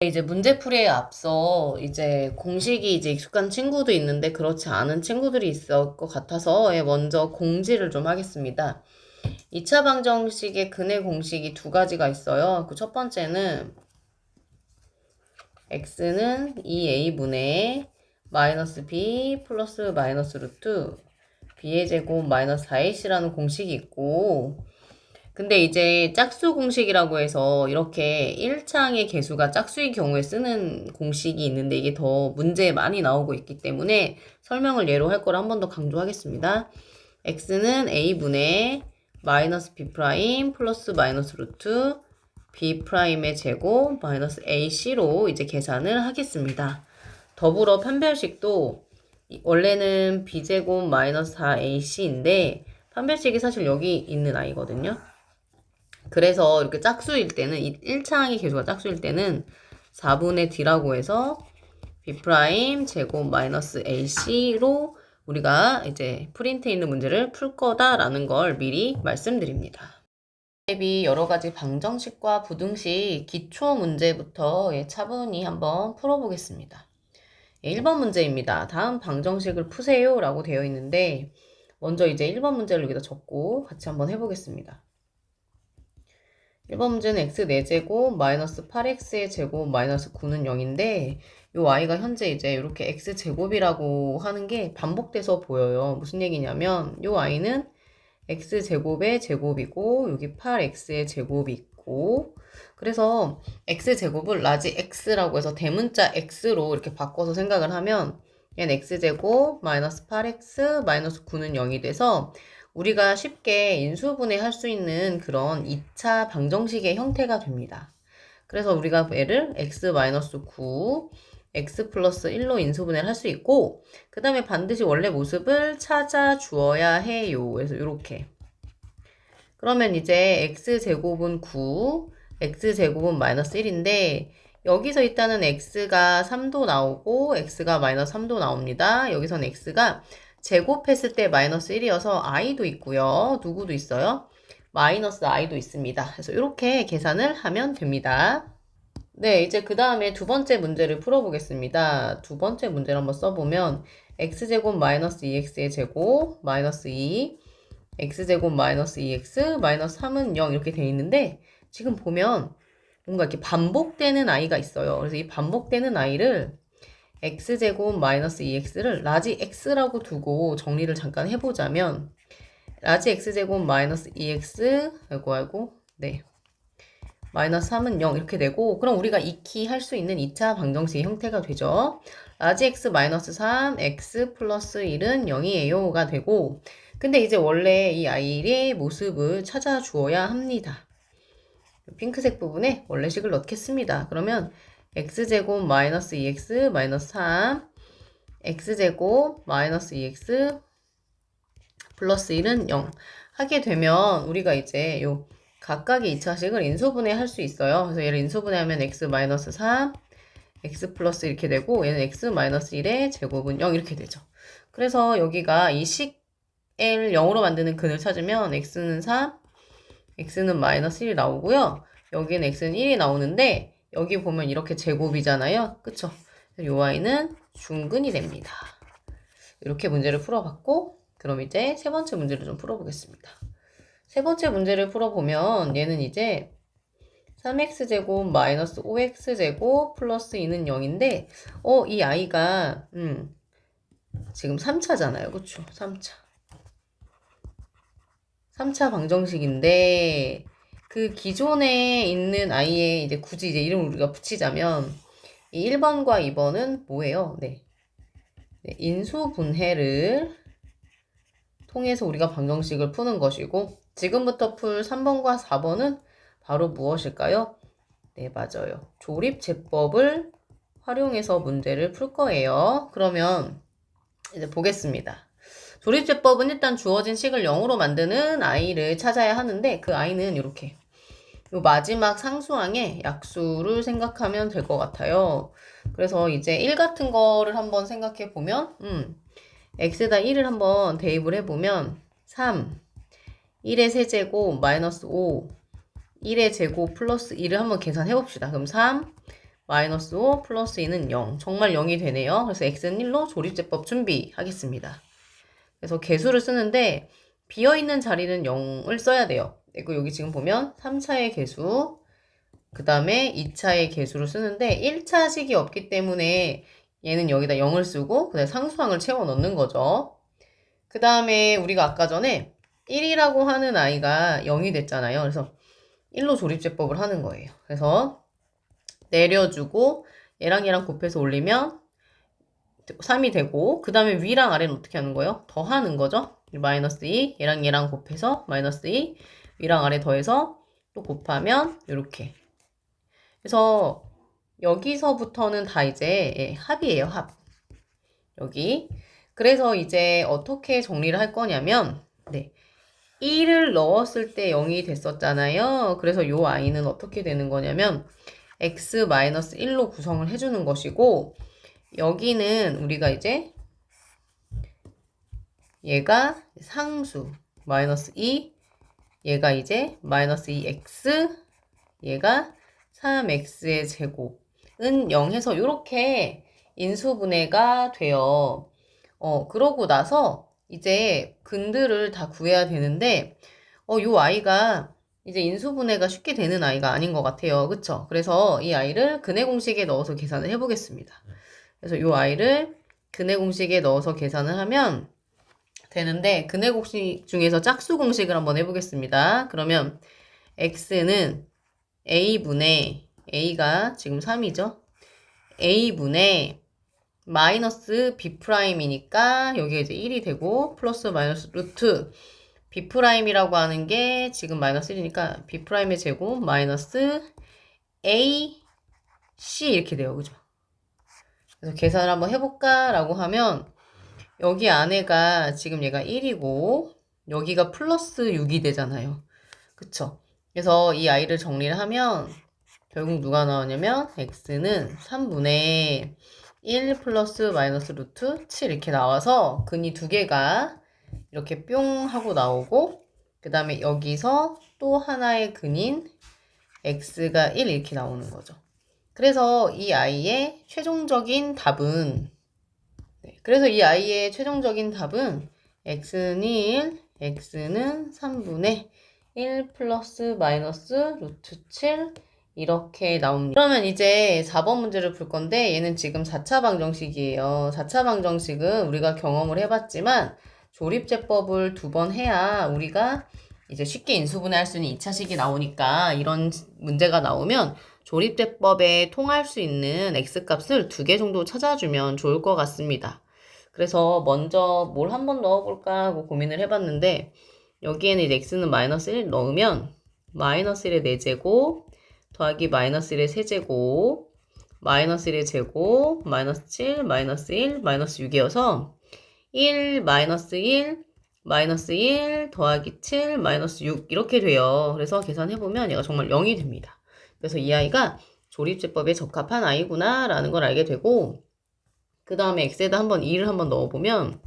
이제 문제풀이에 앞서 이제 공식이 이제 익숙한 친구도 있는데 그렇지 않은 친구들이 있을 것 같아서 먼저 공지를 좀 하겠습니다. 2차 방정식의 근해 공식이 두 가지가 있어요. 그 첫 번째는 x는 2a분의 마이너스 b 플러스 마이너스 루트 b의 제곱 마이너스 4ac라는 공식이 있고, 근데 이제 짝수 공식이라고 해서 이렇게 1창의 개수가 짝수의 경우에 쓰는 공식이 있는데 이게 더 문제에 많이 나오고 있기 때문에 설명을 예로 할 거를 한 번 더 강조하겠습니다. x는 a분의 마이너스 b 프라임 플러스 마이너스 루트 b 프라임의 제곱 마이너스 ac로 이제 계산을 하겠습니다. 더불어 판별식도 원래는 b제곱 마이너스 4ac인데 판별식이 사실 여기 있는 아이거든요. 그래서 이렇게 짝수일 때는 1창의 개수가 짝수일 때는 4분의 d라고 해서 b 프라임 제곱 마이너스 ac로 우리가 이제 프린트에 있는 문제를 풀 거다라는 걸 미리 말씀드립니다. 대비 여러 가지 방정식과 부등식 기초 문제부터 차분히 한번 풀어보겠습니다. 1번 문제입니다. 다음 방정식을 푸세요 라고 되어 있는데 먼저 이제 1번 문제를 여기다 적고 같이 한번 해보겠습니다. 1번 문제는 x 4제곱 마이너스 8x의 제곱 마이너스 9는 0인데 요 y가 현재 이제 이렇게 x제곱이라고 하는 게 반복돼서 보여요. 무슨 얘기냐면 요 y는 x제곱의 제곱이고 여기 8x의 제곱이 있고, 그래서 x제곱을 라지 x라고 해서 대문자 x로 이렇게 바꿔서 생각을 하면 얘는 x제곱 마이너스 8x 마이너스 9는 0이 돼서 우리가 쉽게 인수분해 할 수 있는 그런 2차 방정식의 형태가 됩니다. 그래서 우리가 얘를 x-9, x 플러스 1로 인수분해를 할 수 있고, 그 다음에 반드시 원래 모습을 찾아 주어야 해요. 그래서 이렇게. 그러면 이제 x제곱은 9, x제곱은 마이너스 1인데, 여기서 일단은 x가 3도 나오고, x가 마이너스 3도 나옵니다. 여기서는 x가 제곱했을 때 마이너스 1이어서 i도 있고요. 누구도 있어요? 마이너스 i도 있습니다. 그래서 이렇게 계산을 하면 됩니다. 네, 이제 그 다음에 두 번째 문제를 풀어보겠습니다. 두 번째 문제를 한번 써보면 x제곱 마이너스 2x의 제곱 마이너스 2, x제곱 마이너스 2x 마이너스 3은 0 이렇게 돼 있는데 지금 보면 뭔가 이렇게 반복되는 i가 있어요. 그래서 이 반복되는 i를 x제곱 마이너스 2x를 라지 x라고 두고 정리를 잠깐 해보자면 라지 x제곱 마이너스 2x 네 마이너스 3은 0 이렇게 되고, 그럼 우리가 익히 할 수 있는 2차 방정식의 형태가 되죠. 라지 x 마이너스 3 x 플러스 1은 0이에요가 되고, 근데 이제 원래 이 아이의 모습을 찾아 주어야 합니다. 핑크색 부분에 원래식을 넣겠습니다. 그러면 x제곱 마이너스 2x 마이너스 3 x제곱 마이너스 2x 플러스 1은 0 하게 되면 우리가 이제 요 각각의 2차식을 인수분해 할 수 있어요. 그래서 얘를 인수분해하면 x 마이너스 3 x 플러스 이렇게 되고 얘는 x 마이너스 1의 제곱은 0 이렇게 되죠. 그래서 여기가 이 식을 0으로 만드는 근을 찾으면 x는 3, x는 마이너스 1이 나오고요. 여기는 x는 1이 나오는데 여기 보면 이렇게 제곱이잖아요. 그쵸? 요 y는 중근이 됩니다. 이렇게 문제를 풀어봤고, 그럼 이제 세 번째 문제를 좀 풀어보겠습니다. 세 번째 문제를 풀어보면 얘는 이제 3x제곱 마이너스 5x제곱 플러스 2는 0인데 이 아이가 지금 3차잖아요. 그쵸? 3차 방정식인데 그 기존에 있는 아이의 이제 굳이 이제 이름을 우리가 붙이자면 이 1번과 2번은 뭐예요? 네, 인수분해를 통해서 우리가 방정식을 푸는 것이고, 지금부터 풀 3번과 4번은 바로 무엇일까요? 네, 맞아요. 조립제법을 활용해서 문제를 풀 거예요. 그러면 이제 보겠습니다. 조립제법은 일단 주어진 식을 0으로 만드는 i를 찾아야 하는데 그 i는 이렇게 요 마지막 상수항의 약수를 생각하면 될 것 같아요. 그래서 이제 1 같은 거를 한번 생각해 보면 x에다 1을 한번 대입을 해보면 3, 1의 세제곱 마이너스 5, 1의 제곱 플러스 2를 한번 계산해 봅시다. 그럼 3 마이너스 5 플러스 2는 0. 정말 0이 되네요. 그래서 x는 1로 조립제법 준비하겠습니다. 그래서 개수를 쓰는데 비어있는 자리는 0을 써야 돼요. 그리고 여기 지금 보면 3차의 개수, 그 다음에 2차의 개수를 쓰는데 1차식이 없기 때문에 얘는 여기다 0을 쓰고 그다음에 상수항을 채워 넣는 거죠. 그 다음에 우리가 아까 전에 1이라고 하는 아이가 0이 됐잖아요. 그래서 1로 조립제법을 하는 거예요. 그래서 내려주고 얘랑 얘랑 곱해서 올리면 3이 되고 그 다음에 위랑 아래는 어떻게 하는 거예요? 더하는 거죠. 마이너스 2 얘랑 얘랑 곱해서 마이너스 2 위랑 아래 더해서 또 곱하면 이렇게. 그래서 여기서부터는 다 이제 합이에요. 합. 여기. 그래서 이제 어떻게 정리를 할 거냐면 1을 넣었을 때 0이 됐었잖아요. 그래서 요 i는 어떻게 되는 거냐면 x-1로 구성을 해주는 것이고 여기는 우리가 이제 얘가 상수 마이너스 2 얘가 이제 마이너스 2x 얘가 3x의 제곱은 0 해서 이렇게 인수분해가 돼요. 그러고 나서 이제 근들을 다 구해야 되는데 요 아이가 이제 인수분해가 쉽게 되는 아이가 아닌 것 같아요. 그쵸? 그래서 이 아이를 근해 공식에 넣어서 계산을 해보겠습니다. 그래서 이 아이를 근해 공식에 넣어서 계산을 하면 되는데 근해 공식 중에서 짝수 공식을 한번 해보겠습니다. 그러면 x는 a분의 a가 지금 3이죠. a분의 마이너스 b'이니까 여기가 이제 1이 되고 플러스 마이너스 루트 b'이라고 하는 게 지금 마이너스 1이니까 b'의 제곱 마이너스 a c 이렇게 돼요. 그죠? 그래서 계산을 한번 해볼까? 라고 하면 여기 안에가 지금 얘가 1이고 여기가 플러스 6이 되잖아요. 그쵸? 그래서 이 아이를 정리를 하면 결국 누가 나오냐면 x는 3분의 1 플러스 마이너스 루트 7 이렇게 나와서 근이 두 개가 이렇게 뿅 하고 나오고 그 다음에 여기서 또 하나의 근인 x가 1 이렇게 나오는 거죠. 그래서 이 아이의 최종적인 답은 그래서 이 아이의 최종적인 답은 x는 1, x는 3분의 1 플러스 마이너스 루트 7 이렇게 나옵니다. 그러면 이제 4번 문제를 풀 건데 얘는 지금 4차 방정식이에요. 4차 방정식은 우리가 경험을 해봤지만 조립제법을 2번 해야 우리가 이제 쉽게 인수분해할 수 있는 2차식이 나오니까 이런 문제가 나오면 조립제법에 통할 수 있는 x값을 2개 정도 찾아주면 좋을 것 같습니다. 그래서 먼저 뭘 한번 넣어볼까 하고 고민을 해봤는데 여기에는 이제 x는 마이너스 1 넣으면 마이너스 1의 4제곱 더하기 마이너스 1의 세제곱 마이너스 1의 제곱 마이너스 7 마이너스 1 마이너스 6이어서 1 마이너스 1 마이너스 1 더하기 7 마이너스 6 이렇게 돼요. 그래서 계산해보면 얘가 정말 0이 됩니다. 그래서 이 아이가 조립제법에 적합한 아이구나 라는 걸 알게 되고 그 다음에 x에다 한번 2를 한번 넣어보면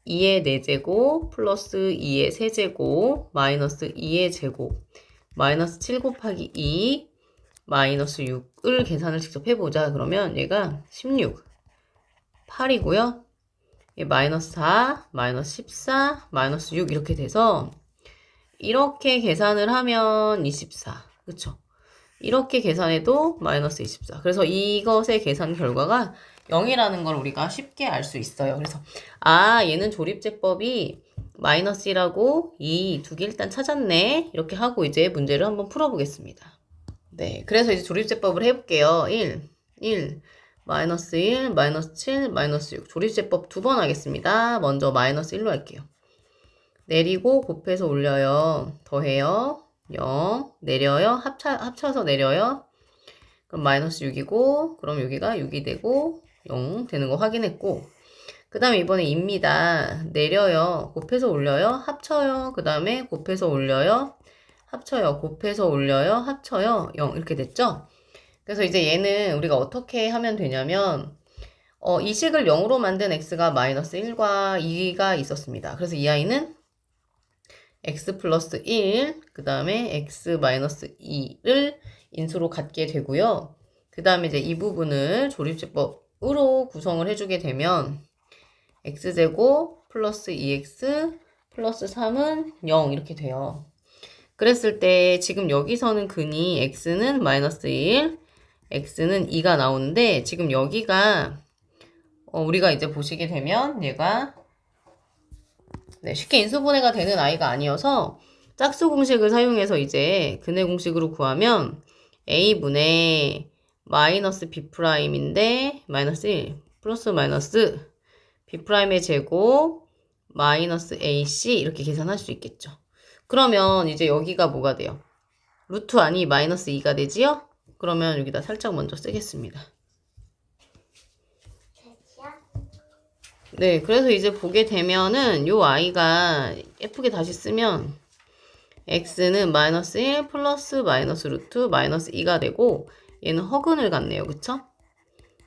2의 4제곱 플러스 2의 세제곱 마이너스 2의 제곱 마이너스 7 곱하기 2 마이너스 6을 계산을 직접 해보자. 그러면 얘가 16 8이고요. 마이너스 4 마이너스 14 마이너스 6 이렇게 돼서 이렇게 계산을 하면 24 그쵸? 이렇게 계산해도 마이너스 24 그래서 이것의 계산 결과가 0이라는 걸 우리가 쉽게 알 수 있어요. 그래서 얘는 조립제법이 마이너스 1하고 2 두 개 일단 찾았네. 이렇게 하고 이제 문제를 한번 풀어보겠습니다. 네, 그래서 이제 조립제법을 해볼게요. 1, 마이너스 1, 마이너스 7, 마이너스 6 조립제법 2번 하겠습니다. 먼저 마이너스 1로 할게요. 내리고 곱해서 올려요. 더해요. 0, 내려요. 합쳐서 내려요. 그럼 마이너스 6이고 그럼 여기가 6이 되고 0 되는 거 확인했고 그 다음에 이번에 2입니다. 내려요. 곱해서 올려요. 합쳐요. 그 다음에 곱해서 올려요. 합쳐요. 곱해서 올려요. 합쳐요. 0 이렇게 됐죠? 그래서 이제 얘는 우리가 어떻게 하면 되냐면 이 식을 0으로 만든 x가 마이너스 1과 2가 있었습니다. 그래서 이 아이는 x 플러스 1, 그 다음에 x 마이너스 2를 인수로 갖게 되고요. 그 그 다음에 이제 이 부분을 조립제법으로 구성을 해주게 되면 x제곱 플러스 2x 플러스 3은 0 이렇게 돼요. 그랬을 때 지금 여기서는 근이 x는 마이너스 1, x는 2가 나오는데 지금 여기가 우리가 이제 보시게 되면 얘가 쉽게 인수분해가 되는 아이가 아니어서 짝수 공식을 사용해서 이제 근의 공식으로 구하면 a분의 마이너스 b'인데 마이너스 1 플러스 마이너스 b'의 제곱 마이너스 ac 이렇게 계산할 수 있겠죠. 그러면 이제 여기가 뭐가 돼요? 루트 안이 마이너스 2가 되지요? 그러면 여기다 살짝 먼저 쓰겠습니다. 네, 그래서 이제 보게 되면은 요 i가 예쁘게 다시 쓰면 x는 마이너스 1 플러스 마이너스 루트 마이너스 2가 되고 얘는 허근을 갖네요. 그쵸?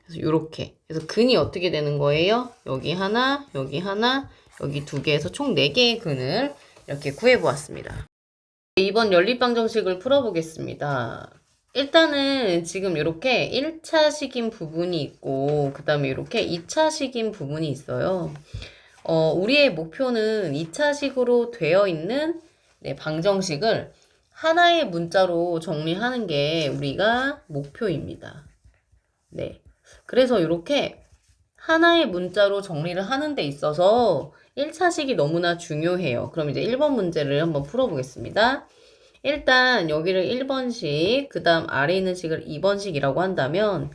그래서 요렇게. 그래서 근이 어떻게 되는 거예요? 여기 하나, 여기 하나, 여기 두 개에서 총 4개의 근을 이렇게 구해보았습니다. 이번 연립방정식을 풀어보겠습니다. 일단은 지금 이렇게 1차식인 부분이 있고 그 다음에 이렇게 2차식인 부분이 있어요. 우리의 목표는 2차식으로 되어 있는 방정식을 하나의 문자로 정리하는 게 우리가 목표입니다. 네. 그래서 이렇게 하나의 문자로 정리를 하는 데 있어서 1차식이 너무나 중요해요. 그럼 이제 1번 문제를 한번 풀어보겠습니다. 일단 여기를 1번식, 그 다음 아래 있는 식을 2번식이라고 한다면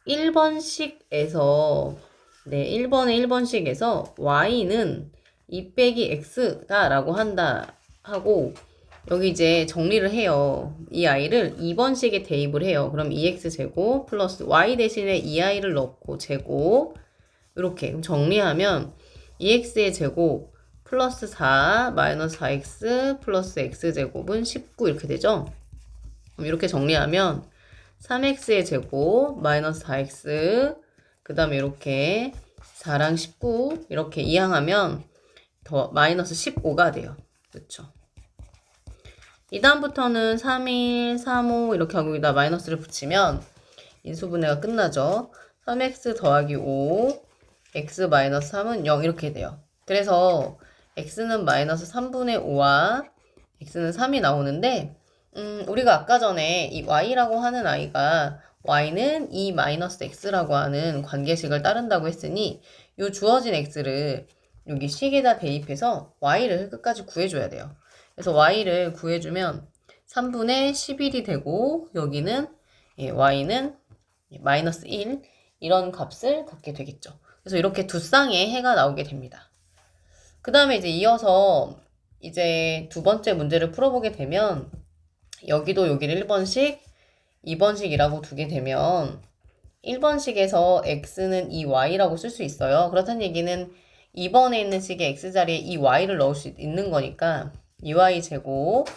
1번식에서 1번의 1번식에서 y는 2 빼기 x다 라고 한다 하고 여기 이제 정리를 해요. 이 i를 2번식에 대입을 해요. 그럼 2x제곱 플러스 y 대신에 2i를 넣고 제곱 이렇게 정리하면 2x의 제곱 플러스 4 마이너스 4x 플러스 x제곱은 19 이렇게 되죠. 그럼 이렇게 정리하면 3x의 제곱 마이너스 4x 그 다음에 이렇게 4랑 19 이렇게 이항하면 더 마이너스 15가 돼요. 그렇죠? 이 다음부터는 3, 1, 3, 5 이렇게 하고 여기다 마이너스를 붙이면 인수분해가 끝나죠. 3x 더하기 5 x 마이너스 3은 0 이렇게 돼요. 그래서 x는 마이너스 3분의 5와 x는 3이 나오는데 우리가 아까 전에 이 y라고 하는 아이가 y는 2 마이너스 x라고 하는 관계식을 따른다고 했으니 이 주어진 x를 여기 식에다 대입해서 y를 끝까지 구해줘야 돼요. 그래서 y를 구해주면 3분의 11이 되고 여기는 y는 마이너스 1 이런 값을 갖게 되겠죠. 그래서 이렇게 두 쌍의 해가 나오게 됩니다. 그 다음에 이제 이어서 이제 두 번째 문제를 풀어보게 되면 여기도 여기를 1번식, 2번식이라고 두게 되면 1번식에서 x는 이 y라고 쓸 수 있어요. 그렇다는 얘기는 2번에 있는 식의 x자리에 이 y를 넣을 수 있는 거니까 2y 제곱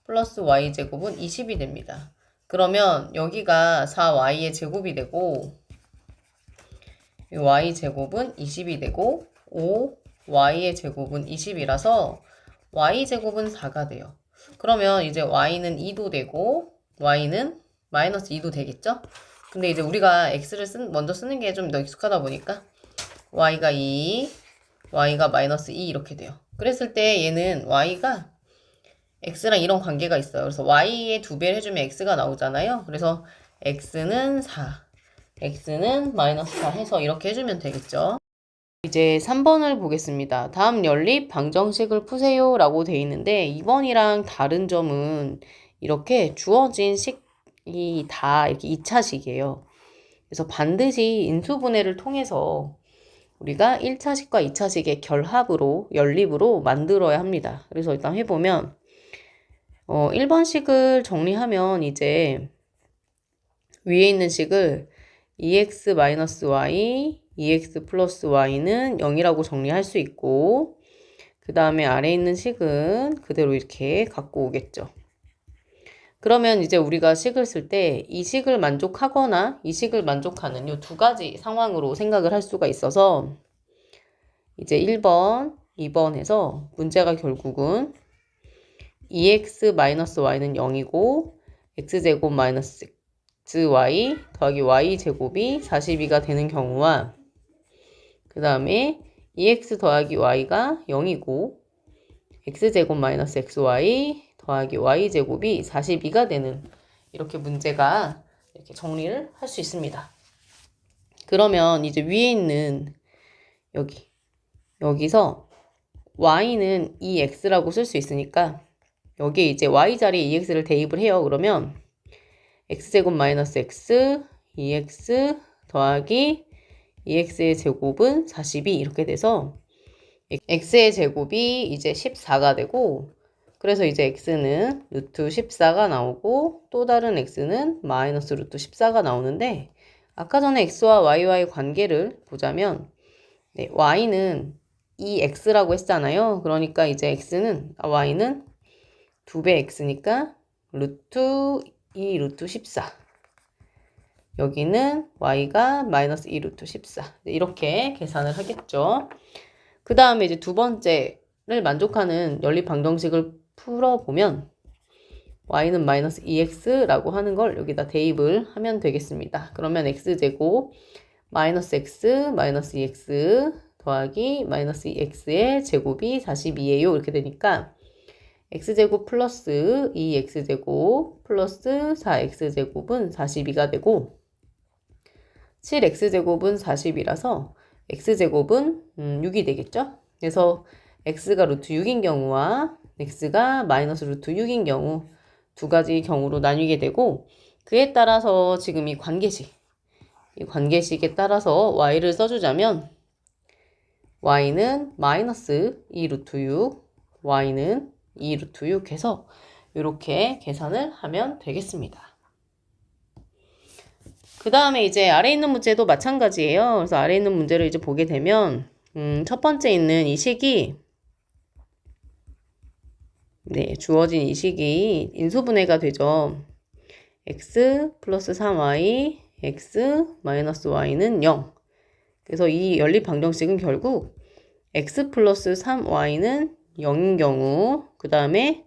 플러스 y 제곱은 20이 됩니다. 그러면 여기가 4y의 제곱이 되고 y 제곱은 20이 되고 5y의 제곱은 20이라서 y 제곱은 4가 돼요. 그러면 이제 y는 2도 되고 y는 마이너스 2도 되겠죠? 근데 이제 우리가 x를 먼저 쓰는 게 좀 더 익숙하다 보니까 y가 2, y가 마이너스 2 이렇게 돼요. 그랬을 때 얘는 y가 x랑 이런 관계가 있어요. 그래서 y의 2배를 해주면 x가 나오잖아요. 그래서 x는 4, x는 마이너스 4 해서 이렇게 해주면 되겠죠. 이제 3번을 보겠습니다. 다음 연립 방정식을 푸세요 라고 돼 있는데 2번이랑 다른 점은 이렇게 주어진 식이 다 이렇게 2차식이에요. 그래서 반드시 인수분해를 통해서 우리가 1차식과 2차식의 결합으로 연립으로 만들어야 합니다. 그래서 일단 해보면 1번식을 정리하면 이제 위에 있는 식을 2x-y, 2x 플러스 y는 0이라고 정리할 수 있고 그 다음에 아래에 있는 식은 그대로 이렇게 갖고 오겠죠. 그러면 이제 우리가 식을 쓸 때 이 식을 만족하거나 이 식을 만족하는 이 두 가지 상황으로 생각을 할 수가 있어서 이제 1번, 2번에서 문제가 결국은 2x-y는 0이고 x제곱 마이너스 xy 더하기 y제곱이 42가 되는 경우와 그 다음에 2x 더하기 y가 0이고 x제곱 마이너스 xy 더하기 y제곱이 42가 되는 이렇게 문제가 이렇게 정리를 할 수 있습니다. 그러면 이제 위에 있는 여기서 y는 2x라고 쓸 수 있으니까 여기에 이제 y 자리에 2x를 대입을 해요. 그러면 x제곱 마이너스 x 2x 더하기 2x의 제곱은 42 이렇게 돼서 x의 제곱이 이제 14가 되고 그래서 이제 x는 루트 14가 나오고 또 다른 x는 마이너스 루트 14가 나오는데 아까 전에 x와 y와의 관계를 보자면 네, y는 2x라고 했잖아요. 그러니까 이제 y는 2배 x니까 루트 2 루트 14 여기는 y가 마이너스 2 루트 14 이렇게 계산을 하겠죠. 그 다음에 이제 두 번째를 만족하는 연립 방정식을 풀어보면 y는 마이너스 2x라고 하는 걸 여기다 대입을 하면 되겠습니다. 그러면 x제곱 마이너스 x 마이너스 2x 더하기 마이너스 2x의 제곱이 42예요. 이렇게 되니까 x제곱 플러스 2x제곱 플러스 4x제곱은 42가 되고 7x제곱은 40이라서 x제곱은 6이 되겠죠? 그래서 x가 루트 6인 경우와 x가 마이너스 루트 6인 경우 두 가지 경우로 나뉘게 되고 그에 따라서 지금 이 관계식에 따라서 y를 써주자면 y는 마이너스 2 루트 6 y는 2 루트 6 해서 이렇게 계산을 하면 되겠습니다. 그 다음에 이제 아래에 있는 문제도 마찬가지예요. 그래서 아래에 있는 문제를 이제 보게 되면 첫 번째 있는 이 식이 주어진 이 식이 인수분해가 되죠. x 플러스 3y x 마이너스 y는 0. 그래서 이 연립 방정식은 결국 x 플러스 3y는 0인 경우 그 다음에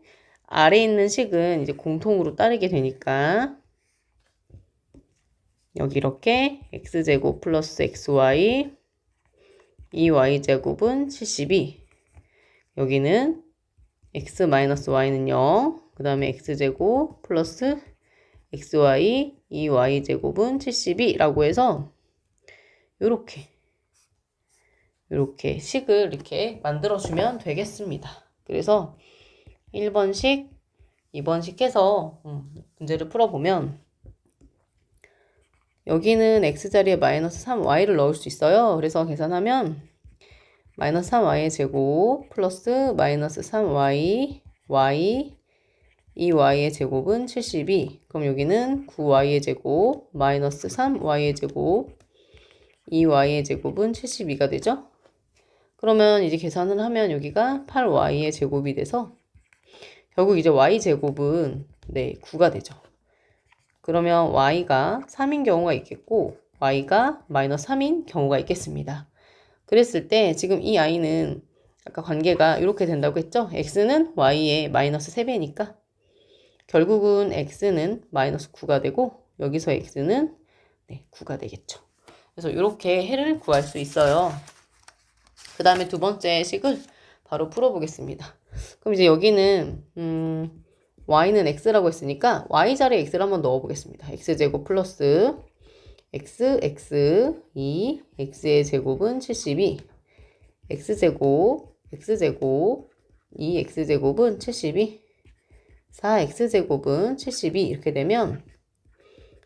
아래에 있는 식은 이제 공통으로 따르게 되니까 여기 이렇게 x제곱 플러스 xy 2y제곱은 72 여기는 x 마이너스 y는 0 그 다음에 x제곱 플러스 xy 2y제곱은 72라고 해서 이렇게 식을 이렇게 만들어주면 되겠습니다. 그래서 1번식, 2번식 해서 문제를 풀어보면 여기는 x자리에 마이너스 3y를 넣을 수 있어요. 그래서 계산하면 마이너스 3y의 제곱 플러스 마이너스 3y y 2y의 제곱은 72 그럼 여기는 9y의 제곱 마이너스 3y의 제곱 2y의 제곱은 72가 되죠. 그러면 이제 계산을 하면 여기가 8y의 제곱이 돼서 결국 이제 y제곱은 9가 되죠. 그러면 y가 3인 경우가 있겠고 y가 마이너스 3인 경우가 있겠습니다. 그랬을 때 지금 이 i는 아까 관계가 이렇게 된다고 했죠? x는 y의 마이너스 3배니까 결국은 x는 마이너스 9가 되고 여기서 x는 9가 되겠죠. 그래서 이렇게 해를 구할 수 있어요. 그 다음에 두 번째 식을 바로 풀어보겠습니다. 그럼 이제 여기는 y는 x라고 했으니까 y 자리에 x를 한번 넣어보겠습니다. x제곱 플러스 x 2 x의 제곱은 72 x제곱 2x제곱은 72 4x제곱은 72 이렇게 되면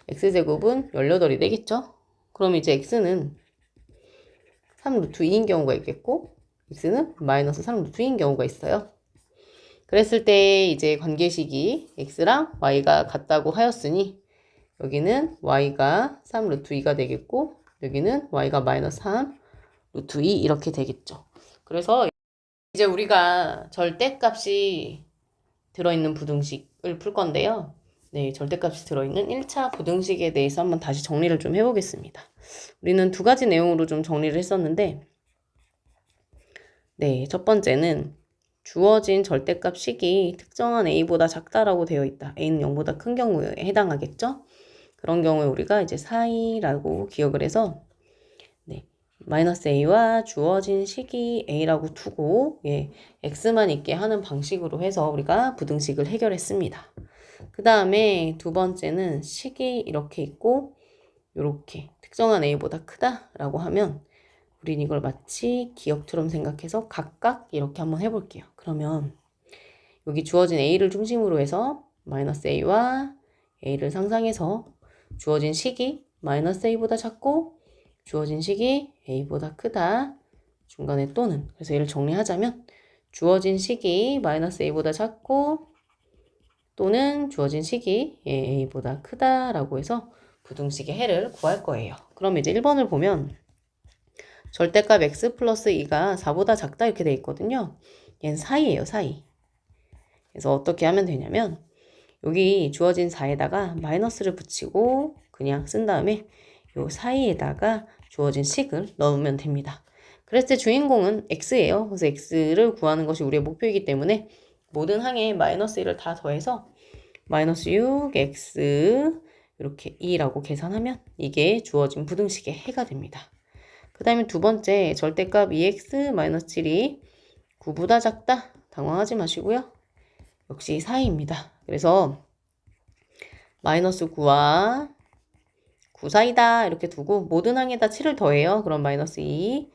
x제곱은 18이 되겠죠? 그럼 이제 x는 3루트 2인 경우가 있겠고 x는 마이너스 3루트 2인 경우가 있어요. 그랬을 때 이제 관계식이 x랑 y가 같다고 하였으니 여기는 y가 3루트 2가 되겠고 여기는 y가 마이너스 3루트 2 이렇게 되겠죠. 그래서 이제 우리가 절대값이 들어있는 부등식을 풀 건데요. 절대값이 들어있는 1차 부등식에 대해서 한번 다시 정리를 좀 해보겠습니다. 우리는 두 가지 내용으로 좀 정리를 했었는데 첫 번째는 주어진 절대값 식이 특정한 a보다 작다라고 되어 있다. a는 0보다 큰 경우에 해당하겠죠? 그런 경우에 우리가 이제 사이라고 기억을 해서 네, 마이너스 a와 주어진 식이 a라고 두고 예, x만 있게 하는 방식으로 해서 우리가 부등식을 해결했습니다. 그 다음에 두 번째는 식이 이렇게 있고 이렇게 특정한 a보다 크다라고 하면 우린 이걸 마치 기억처럼 생각해서 각각 이렇게 한번 해볼게요. 그러면 여기 주어진 a를 중심으로 해서 마이너스 a와 a를 상상해서 주어진 식이 마이너스 a보다 작고 주어진 식이 a보다 크다. 중간에 또는 그래서 얘를 정리하자면 주어진 식이 마이너스 a보다 작고 또는 주어진 식이 a보다 크다라고 해서 부등식의 해를 구할 거예요. 그럼 이제 1번을 보면 절대값 x 플러스 2가 4보다 작다 이렇게 돼 있거든요. 얘는 사이예요, 사이. 그래서 어떻게 하면 되냐면 여기 주어진 4에다가 마이너스를 붙이고 그냥 쓴 다음에 요 사이에다가 주어진 식을 넣으면 됩니다. 그랬을 때 주인공은 x예요. 그래서 x를 구하는 것이 우리의 목표이기 때문에 모든 항에 마이너스 1을 다 더해서 마이너스 6x 이렇게 2라고 계산하면 이게 주어진 부등식의 해가 됩니다. 그 다음에 두 번째 절대값 2x 마이너스 7이 9보다 작다. 당황하지 마시고요. 역시 사이입니다. 그래서 마이너스 9와 9 사이다 이렇게 두고 모든 항에다 7을 더해요. 그럼 마이너스 2,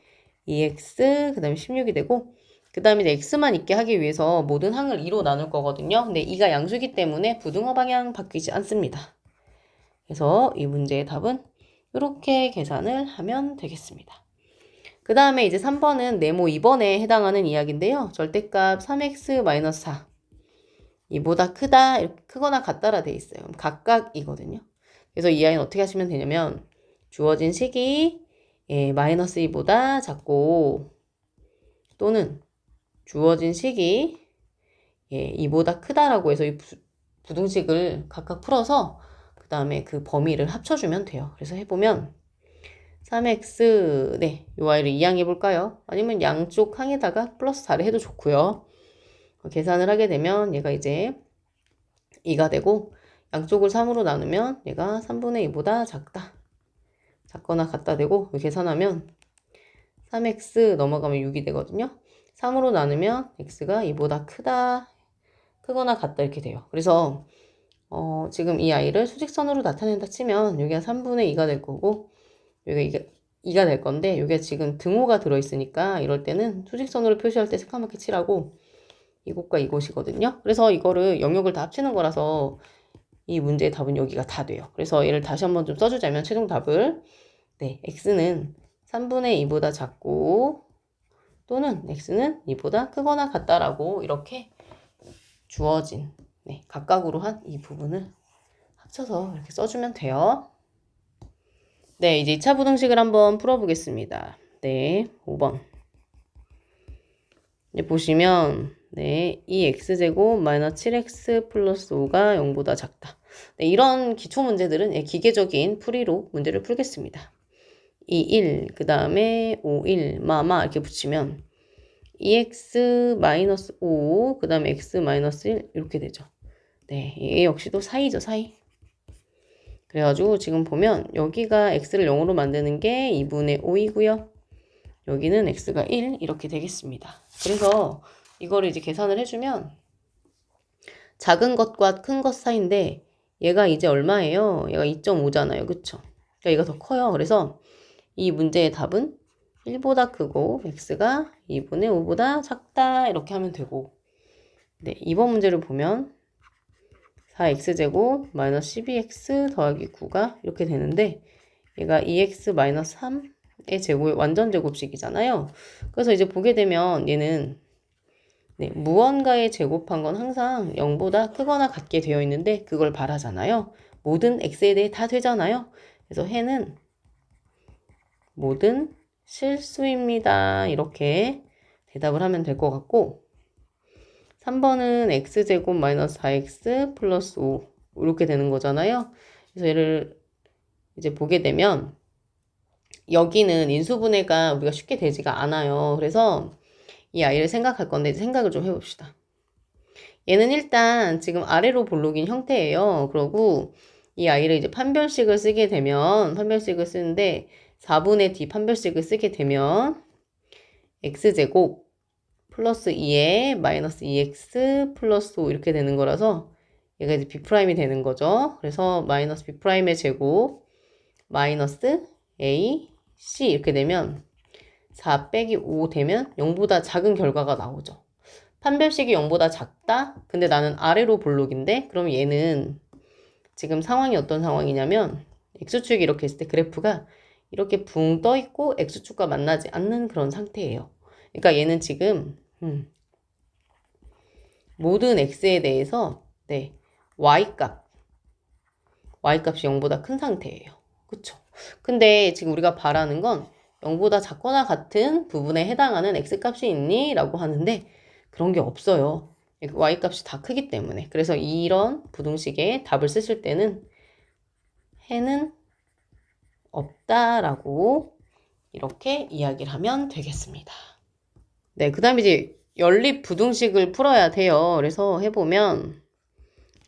2x 그 다음에 16이 되고 그 다음에 이제 x만 있게 하기 위해서 모든 항을 2로 나눌 거거든요. 근데 2가 양수기 때문에 부등호 방향 바뀌지 않습니다. 그래서 이 문제의 답은 이렇게 계산을 하면 되겠습니다. 그 다음에 이제 3번은 네모 2번에 해당하는 이야기인데요. 절대값 3x-4 이보다 크다, 이렇게 크거나 같다라 돼 있어요. 각각이거든요. 그래서 이 아이는 어떻게 하시면 되냐면 주어진 식이 마이너스 2보다 작고 또는 주어진 식이 2보다 크다라고 해서 이 부등식을 각각 풀어서 그 다음에 그 범위를 합쳐주면 돼요. 그래서 해보면 3x 네, 이 아이를 이항해 볼까요? 아니면 양쪽 항에다가 플러스 4를 해도 좋고요. 계산을 하게 되면 얘가 이제 2가 되고 양쪽을 3으로 나누면 얘가 3분의 2보다 작다. 작거나 같다 되고 계산하면 3x 넘어가면 6이 되거든요. 3으로 나누면 x가 2보다 크거나 같다 이렇게 돼요. 그래서 지금 이 아이를 수직선으로 나타낸다 치면 여기가 3분의 2가 될 거고 여기가 2가 될 건데 여기가 지금 등호가 들어있으니까 이럴 때는 수직선으로 표시할 때 새까맣게 칠하고 이곳과 이곳이거든요. 그래서 이거를 영역을 다 합치는 거라서 이 문제의 답은 여기가 다 돼요. 그래서 얘를 다시 한번 좀 써주자면 최종 답을 네, x는 3분의 2보다 작고 또는 x는 2보다 크거나 같다라고 이렇게 주어진 각각으로 한 이 부분을 합쳐서 이렇게 써주면 돼요. 네, 이제 2차 부등식을 한번 풀어보겠습니다. 네, 5번. 이제 보시면 네, 2x제곱 마이너스 7x 플러스 5가 0보다 작다. 네, 이런 기초 문제들은 기계적인 풀이로 문제를 풀겠습니다. 2, 1, 그 다음에 5, 1, 마마 이렇게 붙이면 2x 마이너스 5, 그 다음에 x 마이너스 1 이렇게 되죠. 네, 얘 역시도 사이죠, 사이. 그래가지고 지금 보면 여기가 x를 0으로 만드는 게 2분의 5이고요. 여기는 x가 1 이렇게 되겠습니다. 그래서 이거를 이제 계산을 해주면 작은 것과 큰 것 사이인데 얘가 이제 얼마예요? 얘가 2.5잖아요. 그쵸? 그러니까 얘가 더 커요. 그래서 이 문제의 답은 1보다 크고 x가 2분의 5보다 작다 이렇게 하면 되고 네, 이번 문제를 보면 4x제곱 마이너스 12x 더하기 9가 이렇게 되는데 얘가 2x 마이너스 3의 제곱의 완전 제곱식이잖아요. 그래서 이제 보게 되면 얘는 무언가에 제곱한 건 항상 0보다 크거나 같게 되어 있는데 그걸 바라잖아요. 모든 x에 대해 다 되잖아요. 그래서 해는 모든 실수입니다. 이렇게 대답을 하면 될 것 같고 3번은 x제곱 마이너스 4x 플러스 5 이렇게 되는 거잖아요. 그래서 얘를 이제 보게 되면 여기는 인수분해가 우리가 쉽게 되지가 않아요. 그래서 이 아이를 생각할 건데 생각을 좀 해봅시다. 얘는 일단 지금 아래로 볼록인 형태예요. 그러고 이 i를 이제 판별식을 쓰게 되면, 판별식을 쓰는데, 4분의 d 판별식을 쓰게 되면, x제곱 플러스 2에 마이너스 2x 플러스 5 이렇게 되는 거라서, 얘가 이제 b'이 되는 거죠. 그래서 마이너스 b'의 제곱, 마이너스 a, c 이렇게 되면, 4 빼기 5 되면 0보다 작은 결과가 나오죠. 판별식이 0보다 작다? 근데 나는 아래로 볼록인데? 그럼 얘는 지금 상황이 어떤 상황이냐면 x축이 이렇게 있을 때 그래프가 이렇게 붕 떠 있고 x축과 만나지 않는 그런 상태예요. 그러니까 얘는 지금 모든 x에 대해서 네, y값이 0보다 큰 상태예요. 그쵸? 근데 지금 우리가 바라는 건 0보다 작거나 같은 부분에 해당하는 x값이 있니? 라고 하는데 그런 게 없어요. y값이 다 크기 때문에. 그래서 이런 부등식의 답을 쓰실 때는 해는 없다라고 이렇게 이야기를 하면 되겠습니다. 네, 그 다음에 이제 연립 부등식을 풀어야 돼요. 그래서 해보면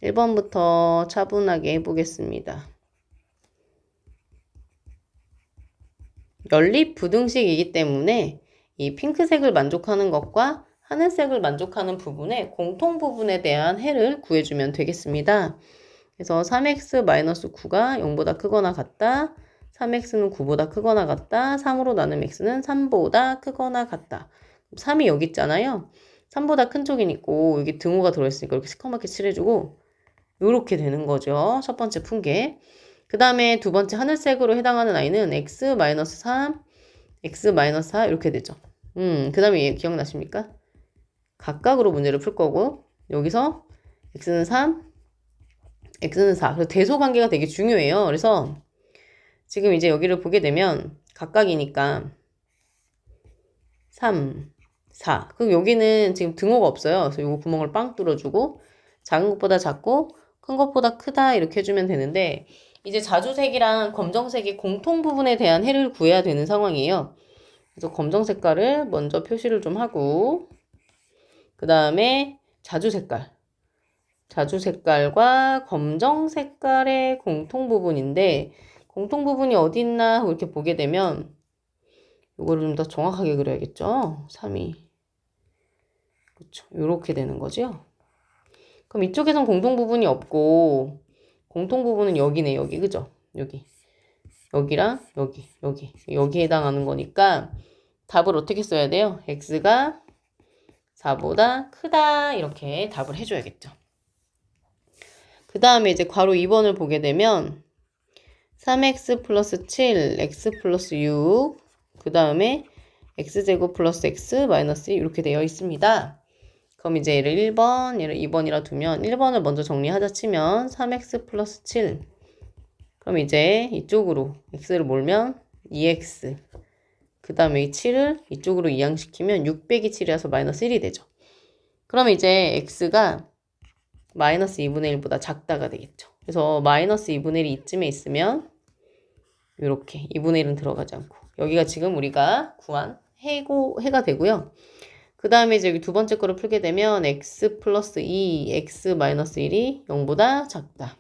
1번부터 차분하게 해보겠습니다. 연립 부등식이기 때문에 이 핑크색을 만족하는 것과 하늘색을 만족하는 부분의 공통 부분에 대한 해를 구해주면 되겠습니다. 그래서 3x-9가 0보다 크거나 같다. 3x는 9보다 크거나 같다. 3으로 나누면 x는 3보다 크거나 같다. 3이 여기 있잖아요. 3보다 큰 쪽이 있고 여기 등호가 들어있으니까 이렇게 시커멓게 칠해주고 이렇게 되는 거죠. 첫 번째 푼 게. 그 다음에 두 번째 하늘색으로 해당하는 i는 x-3, x-4 이렇게 되죠. 그 다음에 얘 기억나십니까? 각각으로 문제를 풀 거고 여기서 x는 3, x는 4. 그래서 대소 관계가 되게 중요해요. 그래서 지금 이제 여기를 보게 되면 각각이니까 3, 4. 그럼 여기는 지금 등호가 없어요. 그래서 이 구멍을 빵 뚫어주고 작은 것보다 작고 큰 것보다 크다 이렇게 해주면 되는데 이제 자주색이랑 검정색이 공통 부분에 대한 해를 구해야 되는 상황이에요. 그래서 검정 색깔을 먼저 표시를 좀 하고 그 다음에 자주 색깔과 검정 색깔의 공통 부분인데 공통 부분이 어디 있나 하고 이렇게 보게 되면 이거를 좀 더 정확하게 그려야겠죠. 3이 그렇죠. 이렇게 되는 거죠. 그럼 이쪽에선 공통 부분이 없고 공통 부분은 여기네. 여기 그죠? 여기랑 여기에 해당하는 거니까 답을 어떻게 써야 돼요? x가 4보다 크다 이렇게 답을 해줘야겠죠. 그 다음에 이제 괄호 2번을 보게 되면 3x 플러스 7, x 플러스 6, 그 다음에 x제곱 플러스 x 마이너스 2 이렇게 되어 있습니다. 그럼 이제 얘를 1번, 얘를 2번이라 두면 1번을 먼저 정리하자 치면 3x 플러스 7. 그럼 이제 이쪽으로 x를 몰면 2x. 그 다음에 이 7을 이쪽으로 이항시키면 6 빼기 7이라서 마이너스 1이 되죠. 그럼 이제 x가 마이너스 2분의 1보다 작다가 되겠죠. 그래서 마이너스 2분의 1이 이쯤에 있으면 이렇게 2분의 1은 들어가지 않고 여기가 지금 우리가 구한 해가 되고요. 그 다음에 이제 여기 두 번째 거를 풀게 되면 x 플러스 2, x 마이너스 1이 0보다 작다.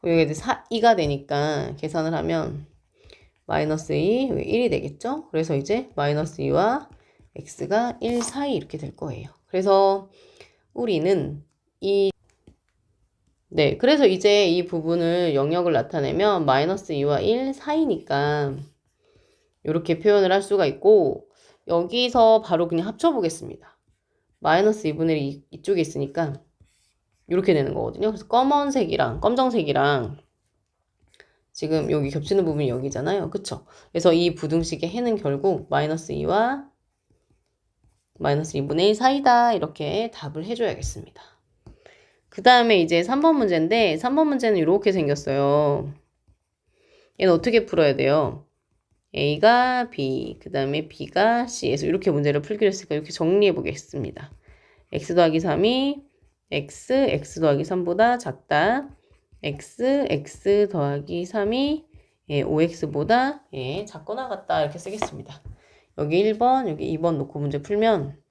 여기 이제 2가 되니까 계산을 하면 마이너스 2, 여기 1이 되겠죠? 그래서 이제 마이너스 2와 x가 1 사이 이렇게 될 거예요. 그래서 우리는 그래서 이제 이 부분을 영역을 나타내면 마이너스 2와 1 사이니까 이렇게 표현을 할 수가 있고 여기서 바로 그냥 합쳐보겠습니다. 마이너스 2분의 1이 이쪽에 있으니까 이렇게 되는 거거든요. 그래서 검정색이랑 지금 여기 겹치는 부분이 여기잖아요. 그쵸? 그래서 이 부등식의 해는 결국 마이너스 2와 마이너스 2분의 1 사이다 이렇게 답을 해줘야겠습니다. 그 다음에 이제 3번 문제인데 3번 문제는 이렇게 생겼어요. 얘는 어떻게 풀어야 돼요? A가 B, 그 다음에 B가 C에서 이렇게 문제를 풀기로 했으니까 이렇게 정리해 보겠습니다. x 더하기 3이 x 더하기 3보다 작다. x 더하기 3이 5x보다 작거나 같다 이렇게 쓰겠습니다. 여기 1번, 여기 2번 놓고 문제 풀면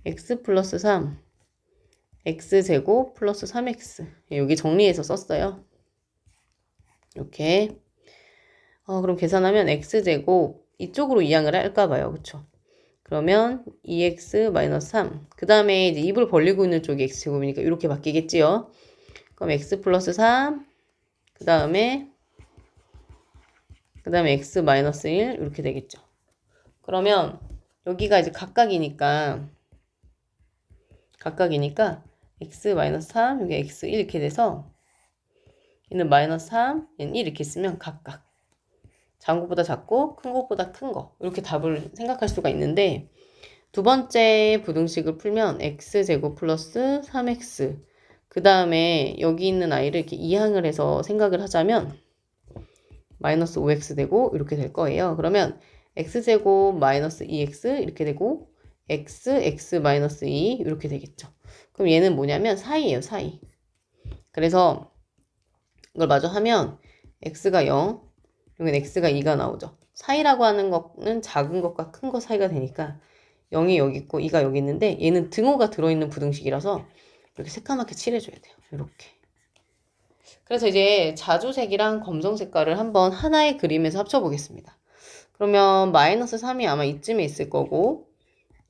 x 플러스 3, x제곱 플러스 3x. 여기 정리해서 썼어요. 이렇게. 그럼 계산하면 x제곱 이쪽으로 이항을 할까 봐요. 그쵸? 그러면 2x 마이너스 3. 그 다음에 이제 입을 벌리고 있는 쪽이 x제곱이니까 이렇게 바뀌겠지요. 그럼 x 플러스 3. 그 다음에 x 마이너스 1 이렇게 되겠죠. 그러면 여기가 이제 각각이니까 x 마이너스 3, 여기 x 1 이렇게 돼서 얘는 마이너스 3, 얘는 1 이렇게 쓰면 각각 작은 것보다 작고 큰 것보다 큰 거 이렇게 답을 생각할 수가 있는데 두 번째 부등식을 풀면 x제곱 플러스 3x 그 다음에 여기 있는 아이를 이렇게 이항을 해서 생각을 하자면 마이너스 5x 되고 이렇게 될 거예요. 그러면 x제곱 마이너스 2x 이렇게 되고 x 마이너스 2 이렇게 되겠죠. 그럼 얘는 뭐냐면 사이예요, 사이. 그래서 이걸 마저 하면 x가 0, 여기는 x가 2가 나오죠. 사이라고 하는 거는 작은 것과 큰 거 사이가 되니까 0이 여기 있고 2가 여기 있는데 얘는 등호가 들어있는 부등식이라서 이렇게 새까맣게 칠해줘야 돼요. 이렇게. 그래서 이제 자주색이랑 검정 색깔을 한번 하나의 그림에서 합쳐보겠습니다. 그러면 마이너스 3이 아마 이쯤에 있을 거고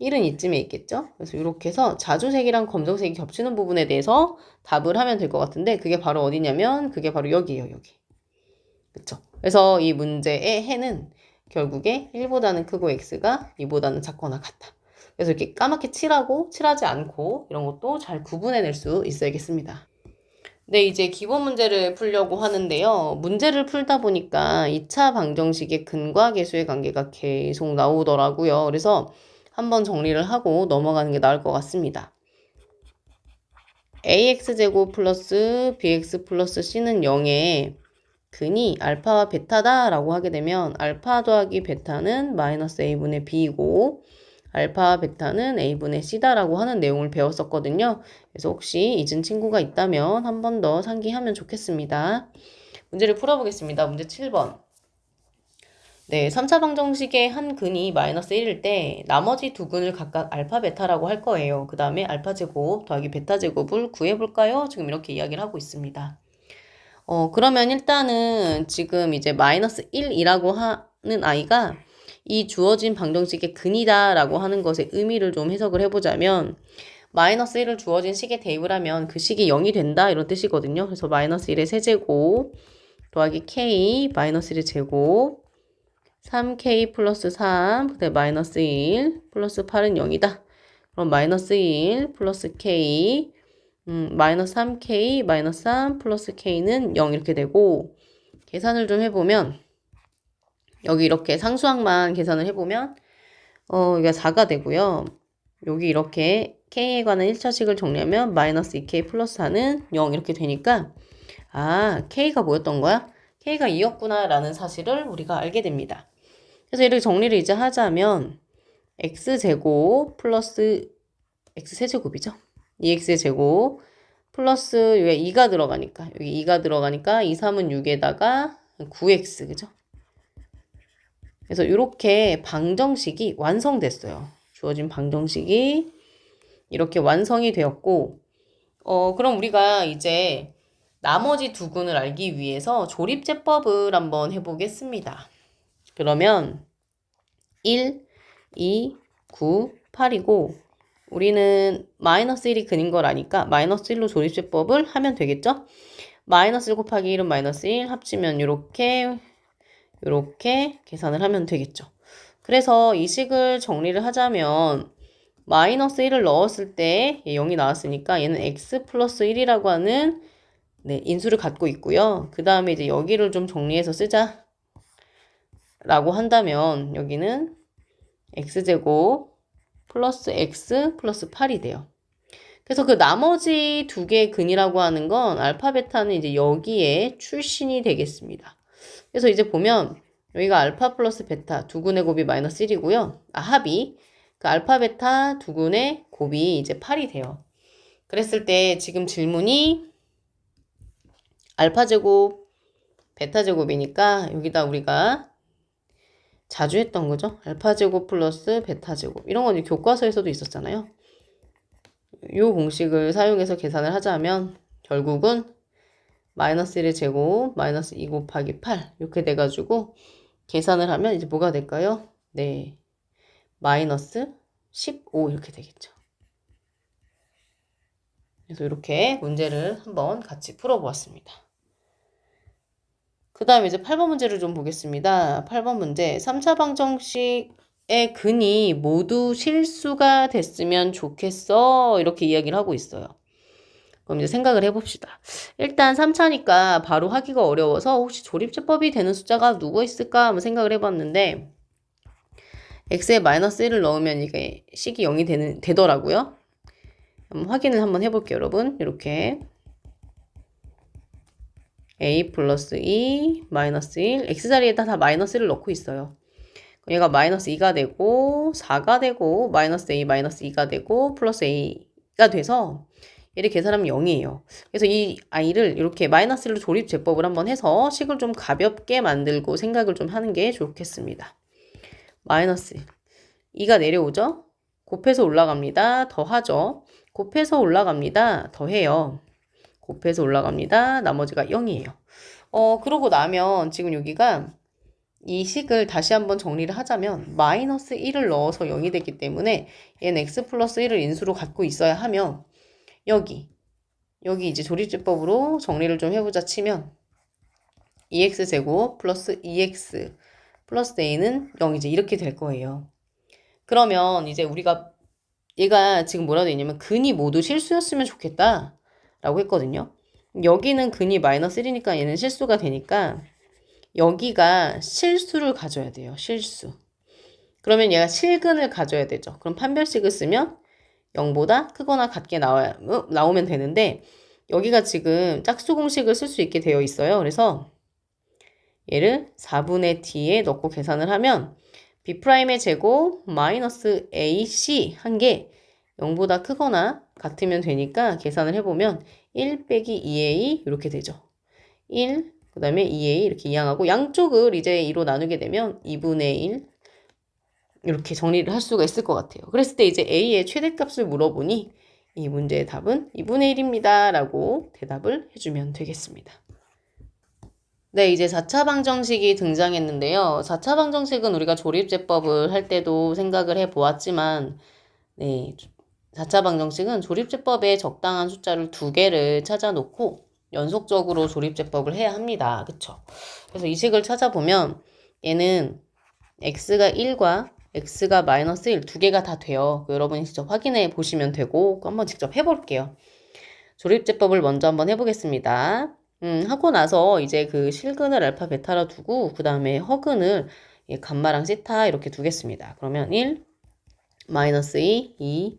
1은 이쯤에 있겠죠? 그래서 이렇게 해서 자주색이랑 검정색이 겹치는 부분에 대해서 답을 하면 될 것 같은데 그게 바로 어디냐면 그게 바로 여기예요. 여기. 그쵸? 그래서 이 문제의 해는 결국에 1보다는 크고 x가 2보다는 작거나 같다. 그래서 이렇게 까맣게 칠하고 칠하지 않고 이런 것도 잘 구분해낼 수 있어야겠습니다. 네, 이제 기본 문제를 풀려고 하는데요. 문제를 풀다 보니까 2차 방정식의 근과 계수의 관계가 계속 나오더라고요. 그래서 한번 정리를 하고 넘어가는 게 나을 것 같습니다. ax제곱 플러스 bx 플러스 c는 0에 근이 알파와 베타다 라고 하게 되면 알파 더하기 베타는 마이너스 a분의 b이고 알파 베타는 a분의 c다 라고 하는 내용을 배웠었거든요. 그래서 혹시 잊은 친구가 있다면 한 번 더 상기하면 좋겠습니다. 문제를 풀어보겠습니다. 문제 7번. 네, 3차 방정식의 한 근이 마이너스 1일 때 나머지 두 근을 각각 알파 베타라고 할 거예요. 그 다음에 알파 제곱 더하기 베타 제곱을 구해볼까요? 지금 이렇게 이야기를 하고 있습니다. 그러면 일단은 지금 이제 마이너스 1이라고 하는 아이가 이 주어진 방정식의 근이다 라고 하는 것의 의미를 좀 해석을 해보자면 마이너스 1을 주어진 식에 대입을 하면 그 식이 0이 된다 이런 뜻이거든요. 그래서 마이너스 1의 세제곱 더하기 k 마이너스 1의 제곱 3k 플러스 3 그다음에 마이너스 1 플러스 8은 0이다. 그럼 마이너스 1 플러스 k 마이너스 3k 마이너스 3 플러스 k는 0 이렇게 되고 계산을 좀 해보면 여기 이렇게 상수항만 계산을 해보면 이게 4가 되고요. 여기 이렇게 k에 관한 1차식을 정리하면 마이너스 2k 플러스 4는 0 이렇게 되니까 k가 뭐였던 거야? k가 2였구나 라는 사실을 우리가 알게 됩니다. 그래서 이렇게 정리를 이제 하자면 x제곱 플러스 x세제곱이죠. 2x의 제곱 플러스 여기 2가 들어가니까 여기 2가 들어가니까 2, 3은 6에다가 9x 그죠? 그래서 이렇게 방정식이 완성됐어요. 주어진 방정식이 이렇게 완성이 되었고 그럼 우리가 이제 나머지 두 근을 알기 위해서 조립제법을 한번 해보겠습니다. 그러면 1, 2, 9, 8이고 우리는 마이너스 1이 근인 걸 아니까 마이너스 1로 조립제법을 하면 되겠죠? 마이너스 1 곱하기 1은 마이너스 1 합치면 이렇게 계산을 하면 되겠죠. 그래서 이 식을 정리를 하자면 마이너스 1을 넣었을 때 0이 나왔으니까 얘는 x 플러스 1이라고 하는 인수를 갖고 있고요. 그 다음에 이제 여기를 좀 정리해서 쓰자 라고 한다면 여기는 x제곱 플러스 x 플러스 8이 돼요. 그래서 그 나머지 두 개의 근이라고 하는 건 알파 베타는 이제 여기에 출신이 되겠습니다. 그래서 이제 보면 여기가 알파 플러스 베타 두 근의 곱이 마이너스 1이고요. 합이 그 알파 베타 두 근의 곱이 이제 8이 돼요. 그랬을 때 지금 질문이 알파 제곱 베타 제곱이니까 여기다 우리가 자주 했던 거죠. 알파 제곱 플러스 베타 제곱. 이런 건 교과서에서도 있었잖아요. 요 공식을 사용해서 계산을 하자면 결국은 마이너스 1의 제곱 마이너스 2 곱하기 8 이렇게 돼가지고 계산을 하면 이제 뭐가 될까요? 네, 마이너스 15 이렇게 되겠죠. 그래서 이렇게 문제를 한번 같이 풀어보았습니다. 그 다음에 이제 8번 문제를 좀 보겠습니다. 8번 문제 3차 방정식의 근이 모두 실수가 됐으면 좋겠어 이렇게 이야기를 하고 있어요. 그럼 이제 생각을 해봅시다. 일단 3차니까 바로 하기가 어려워서 혹시 조립제법이 되는 숫자가 누구 있을까 한번 생각을 해봤는데 x에 마이너스 1을 넣으면 이게 식이 0이 되더라고요. 확인을 한번 해볼게요, 여러분. 이렇게 a 플러스 2 마이너스 1 x 자리에다 다 마이너스 1을 넣고 있어요. 얘가 마이너스 2가 되고 4가 되고 마이너스 a 마이너스 2가 되고 플러스 a가 돼서 얘를 계산하면 0이에요. 그래서 이 i를 이렇게 마이너스 1로 조립제법을 한번 해서 식을 좀 가볍게 만들고 생각을 좀 하는 게 좋겠습니다. 마이너스 2가 내려오죠? 곱해서 올라갑니다. 더하죠? 곱해서 올라갑니다. 더해요. 곱해서 올라갑니다. 나머지가 0이에요. 그러고 나면 지금 여기가 이 식을 다시 한번 정리를 하자면 마이너스 1을 넣어서 0이 되기 때문에 얘는 x 플러스 1을 인수로 갖고 있어야 하면 여기 이제 조립제법으로 정리를 좀 해보자 치면 2x제곱 플러스 2x 플러스 a는 0 이제 이렇게 될 거예요. 그러면 이제 우리가 얘가 지금 뭐라고 되냐면 근이 모두 실수였으면 좋겠다 라고 했거든요. 여기는 근이 마이너스 1이니까 얘는 실수가 되니까 여기가 실수를 가져야 돼요. 실수. 그러면 얘가 실근을 가져야 되죠. 그럼 판별식을 쓰면 0보다 크거나 같게 나오면 되는데 여기가 지금 짝수 공식을 쓸 수 있게 되어 있어요. 그래서 얘를 4분의 t에 넣고 계산을 하면 b'의 제곱 마이너스 ac 한 게 0보다 크거나 같으면 되니까 계산을 해보면 1 빼기 2a 이렇게 되죠. 1, 그 다음에 2a 이렇게 이항하고 양쪽을 이제 2로 나누게 되면 2분의 1 이렇게 정리를 할 수가 있을 것 같아요. 그랬을 때 이제 a의 최대값을 물어보니 이 문제의 답은 2분의 1입니다. 라고 대답을 해주면 되겠습니다. 네, 이제 4차 방정식이 등장했는데요. 4차 방정식은 우리가 조립제법을 할 때도 생각을 해보았지만 네, 4차 방정식은 조립제법에 적당한 숫자를 2개를 찾아놓고 연속적으로 조립제법을 해야 합니다. 그쵸? 그래서 이 식을 찾아보면 얘는 x가 1과 x가 마이너스 1 두 개가 다 돼요. 여러분이 직접 확인해 보시면 되고 한번 직접 해볼게요. 조립제법을 먼저 한번 해보겠습니다. 하고 나서 이제 그 실근을 알파 베타로 두고 그 다음에 허근을 감마랑 시타 이렇게 두겠습니다. 그러면 1 마이너스 2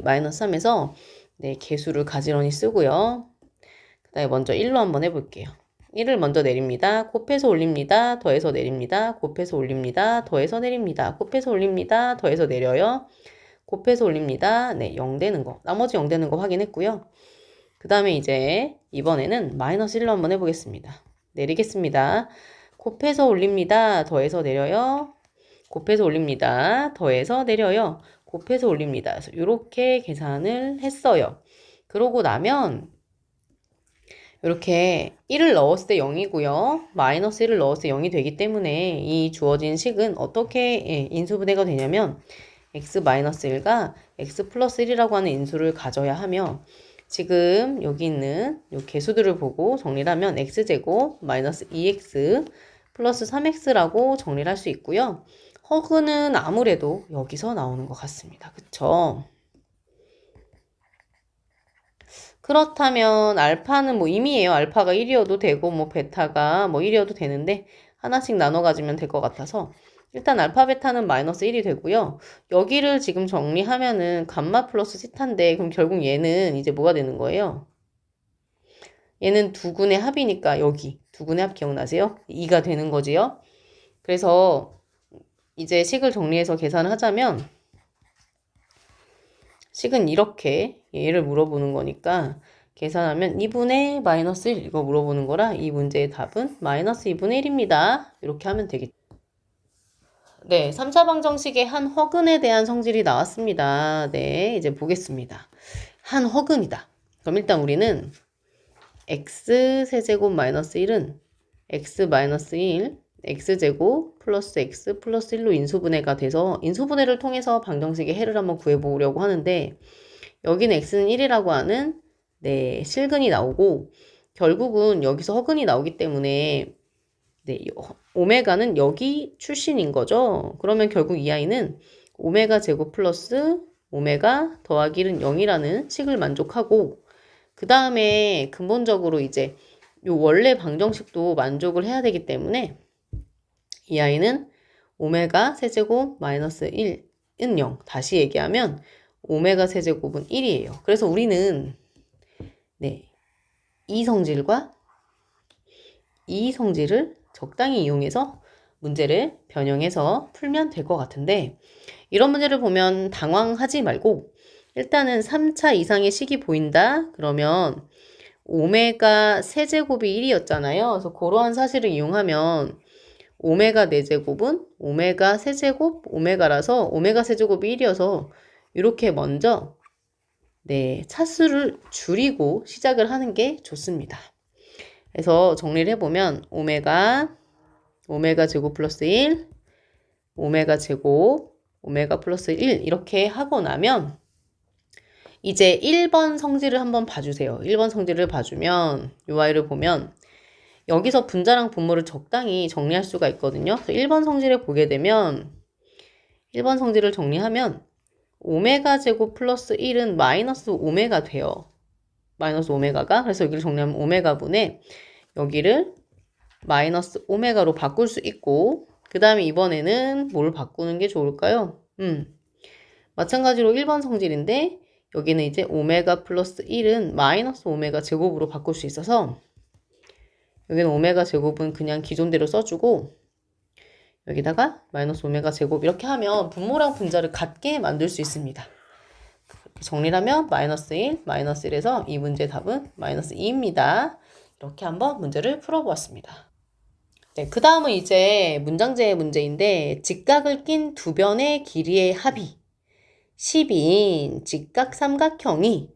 마이너스 3에서 네, 개수를 가지런히 쓰고요. 그 다음에 먼저 1로 한번 해볼게요. 1을 먼저 내립니다. 곱해서 올립니다. 더해서 내립니다. 곱해서 올립니다. 더해서 내립니다. 곱해서 올립니다. 더해서 내려요. 곱해서 올립니다. 네, 0 되는 거. 나머지 0 되는 거 확인했고요. 그 다음에 이제 이번에는 마이너스 1로 한번 해보겠습니다. 내리겠습니다. 곱해서 올립니다. 더해서 내려요. 곱해서 올립니다. 더해서 내려요. 곱해서 올립니다. 그래서 이렇게 계산을 했어요. 그러고 나면 이렇게 1을 넣었을 때 0이고요. 마이너스 1을 넣었을 때 0이 되기 때문에 이 주어진 식은 어떻게 인수분해가 되냐면 x-1과 x 플러스 1이라고 하는 인수를 가져야 하며 지금 여기 있는 이 개수들을 보고 정리를 하면 x제곱 마이너스 2x 플러스 3x라고 정리를 할 수 있고요. 허그는 아무래도 여기서 나오는 것 같습니다. 그쵸? 그렇다면 알파는 뭐 임의예요. 알파가 1이어도 되고 뭐 베타가 뭐 1이어도 되는데 하나씩 나눠 가지면 될 것 같아서 일단 알파 베타는 마이너스 1이 되고요. 여기를 지금 정리하면은 감마 플러스 시타인데 그럼 결국 얘는 이제 뭐가 되는 거예요? 얘는 두근의 합이니까 여기 두근의 합 기억나세요? 2가 되는 거지요. 그래서 이제 식을 정리해서 계산을 하자면 식은 이렇게 얘를 물어보는 거니까 계산하면 2분의 마이너스 1 이거 물어보는 거라 이 문제의 답은 마이너스 2분의 1입니다. 이렇게 하면 되겠죠. 네, 3차 방정식의 한 허근에 대한 성질이 나왔습니다. 네, 이제 보겠습니다. 한 허근이다. 그럼 일단 우리는 x 세제곱 마이너스 1은 x 마이너스 1, x제곱 플러스 x 플러스 1로 인수분해가 돼서 인수분해를 통해서 방정식의 해를 한번 구해보려고 하는데 여기는 x는 1이라고 하는 네, 실근이 나오고 결국은 여기서 허근이 나오기 때문에 네, 오메가는 여기 출신인 거죠. 그러면 결국 이 아이는 오메가 제곱 플러스 오메가 더하기 1은 0이라는 식을 만족하고 그 다음에 근본적으로 이제 요 원래 방정식도 만족을 해야 되기 때문에 이 아이는 오메가 세제곱 마이너스 1은 0. 다시 얘기하면 오메가 세제곱은 1이에요. 그래서 우리는 네, 이 성질과 이 성질을 적당히 이용해서 문제를 변형해서 풀면 될 것 같은데 이런 문제를 보면 당황하지 말고 일단은 3차 이상의 식이 보인다? 그러면 오메가 세제곱이 1이었잖아요. 그래서 그러한 사실을 이용하면 오메가 4제곱은 오메가 세제곱 오메가라서 오메가 세제곱이 1이어서 이렇게 먼저 네, 차수를 줄이고 시작을 하는 게 좋습니다. 그래서 정리를 해보면 오메가 제곱 플러스 1, 오메가 제곱, 오메가 플러스 1 이렇게 하고 나면 이제 1번 성질을 한번 봐주세요. 1번 성질을 봐주면 이 아이를 보면 여기서 분자랑 분모를 적당히 정리할 수가 있거든요. 그래서 1번 성질을 보게 되면 1번 성질을 정리하면 오메가 제곱 플러스 1은 마이너스 오메가 돼요. 마이너스 오메가가. 그래서 여기를 정리하면 오메가분의 여기를 마이너스 오메가로 바꿀 수 있고 그 다음에 이번에는 뭘 바꾸는 게 좋을까요? 마찬가지로 1번 성질인데 여기는 이제 오메가 플러스 1은 마이너스 오메가 제곱으로 바꿀 수 있어서 여기는 오메가 제곱은 그냥 기존대로 써주고 여기다가 마이너스 오메가 제곱 이렇게 하면 분모랑 분자를 같게 만들 수 있습니다. 정리를 하면 마이너스 1, 마이너스 1에서 이 문제의 답은 마이너스 2입니다. 이렇게 한번 문제를 풀어보았습니다. 네, 그 다음은 이제 문장제 문제인데 직각을 낀 두 변의 길이의 합이 10인 직각 삼각형이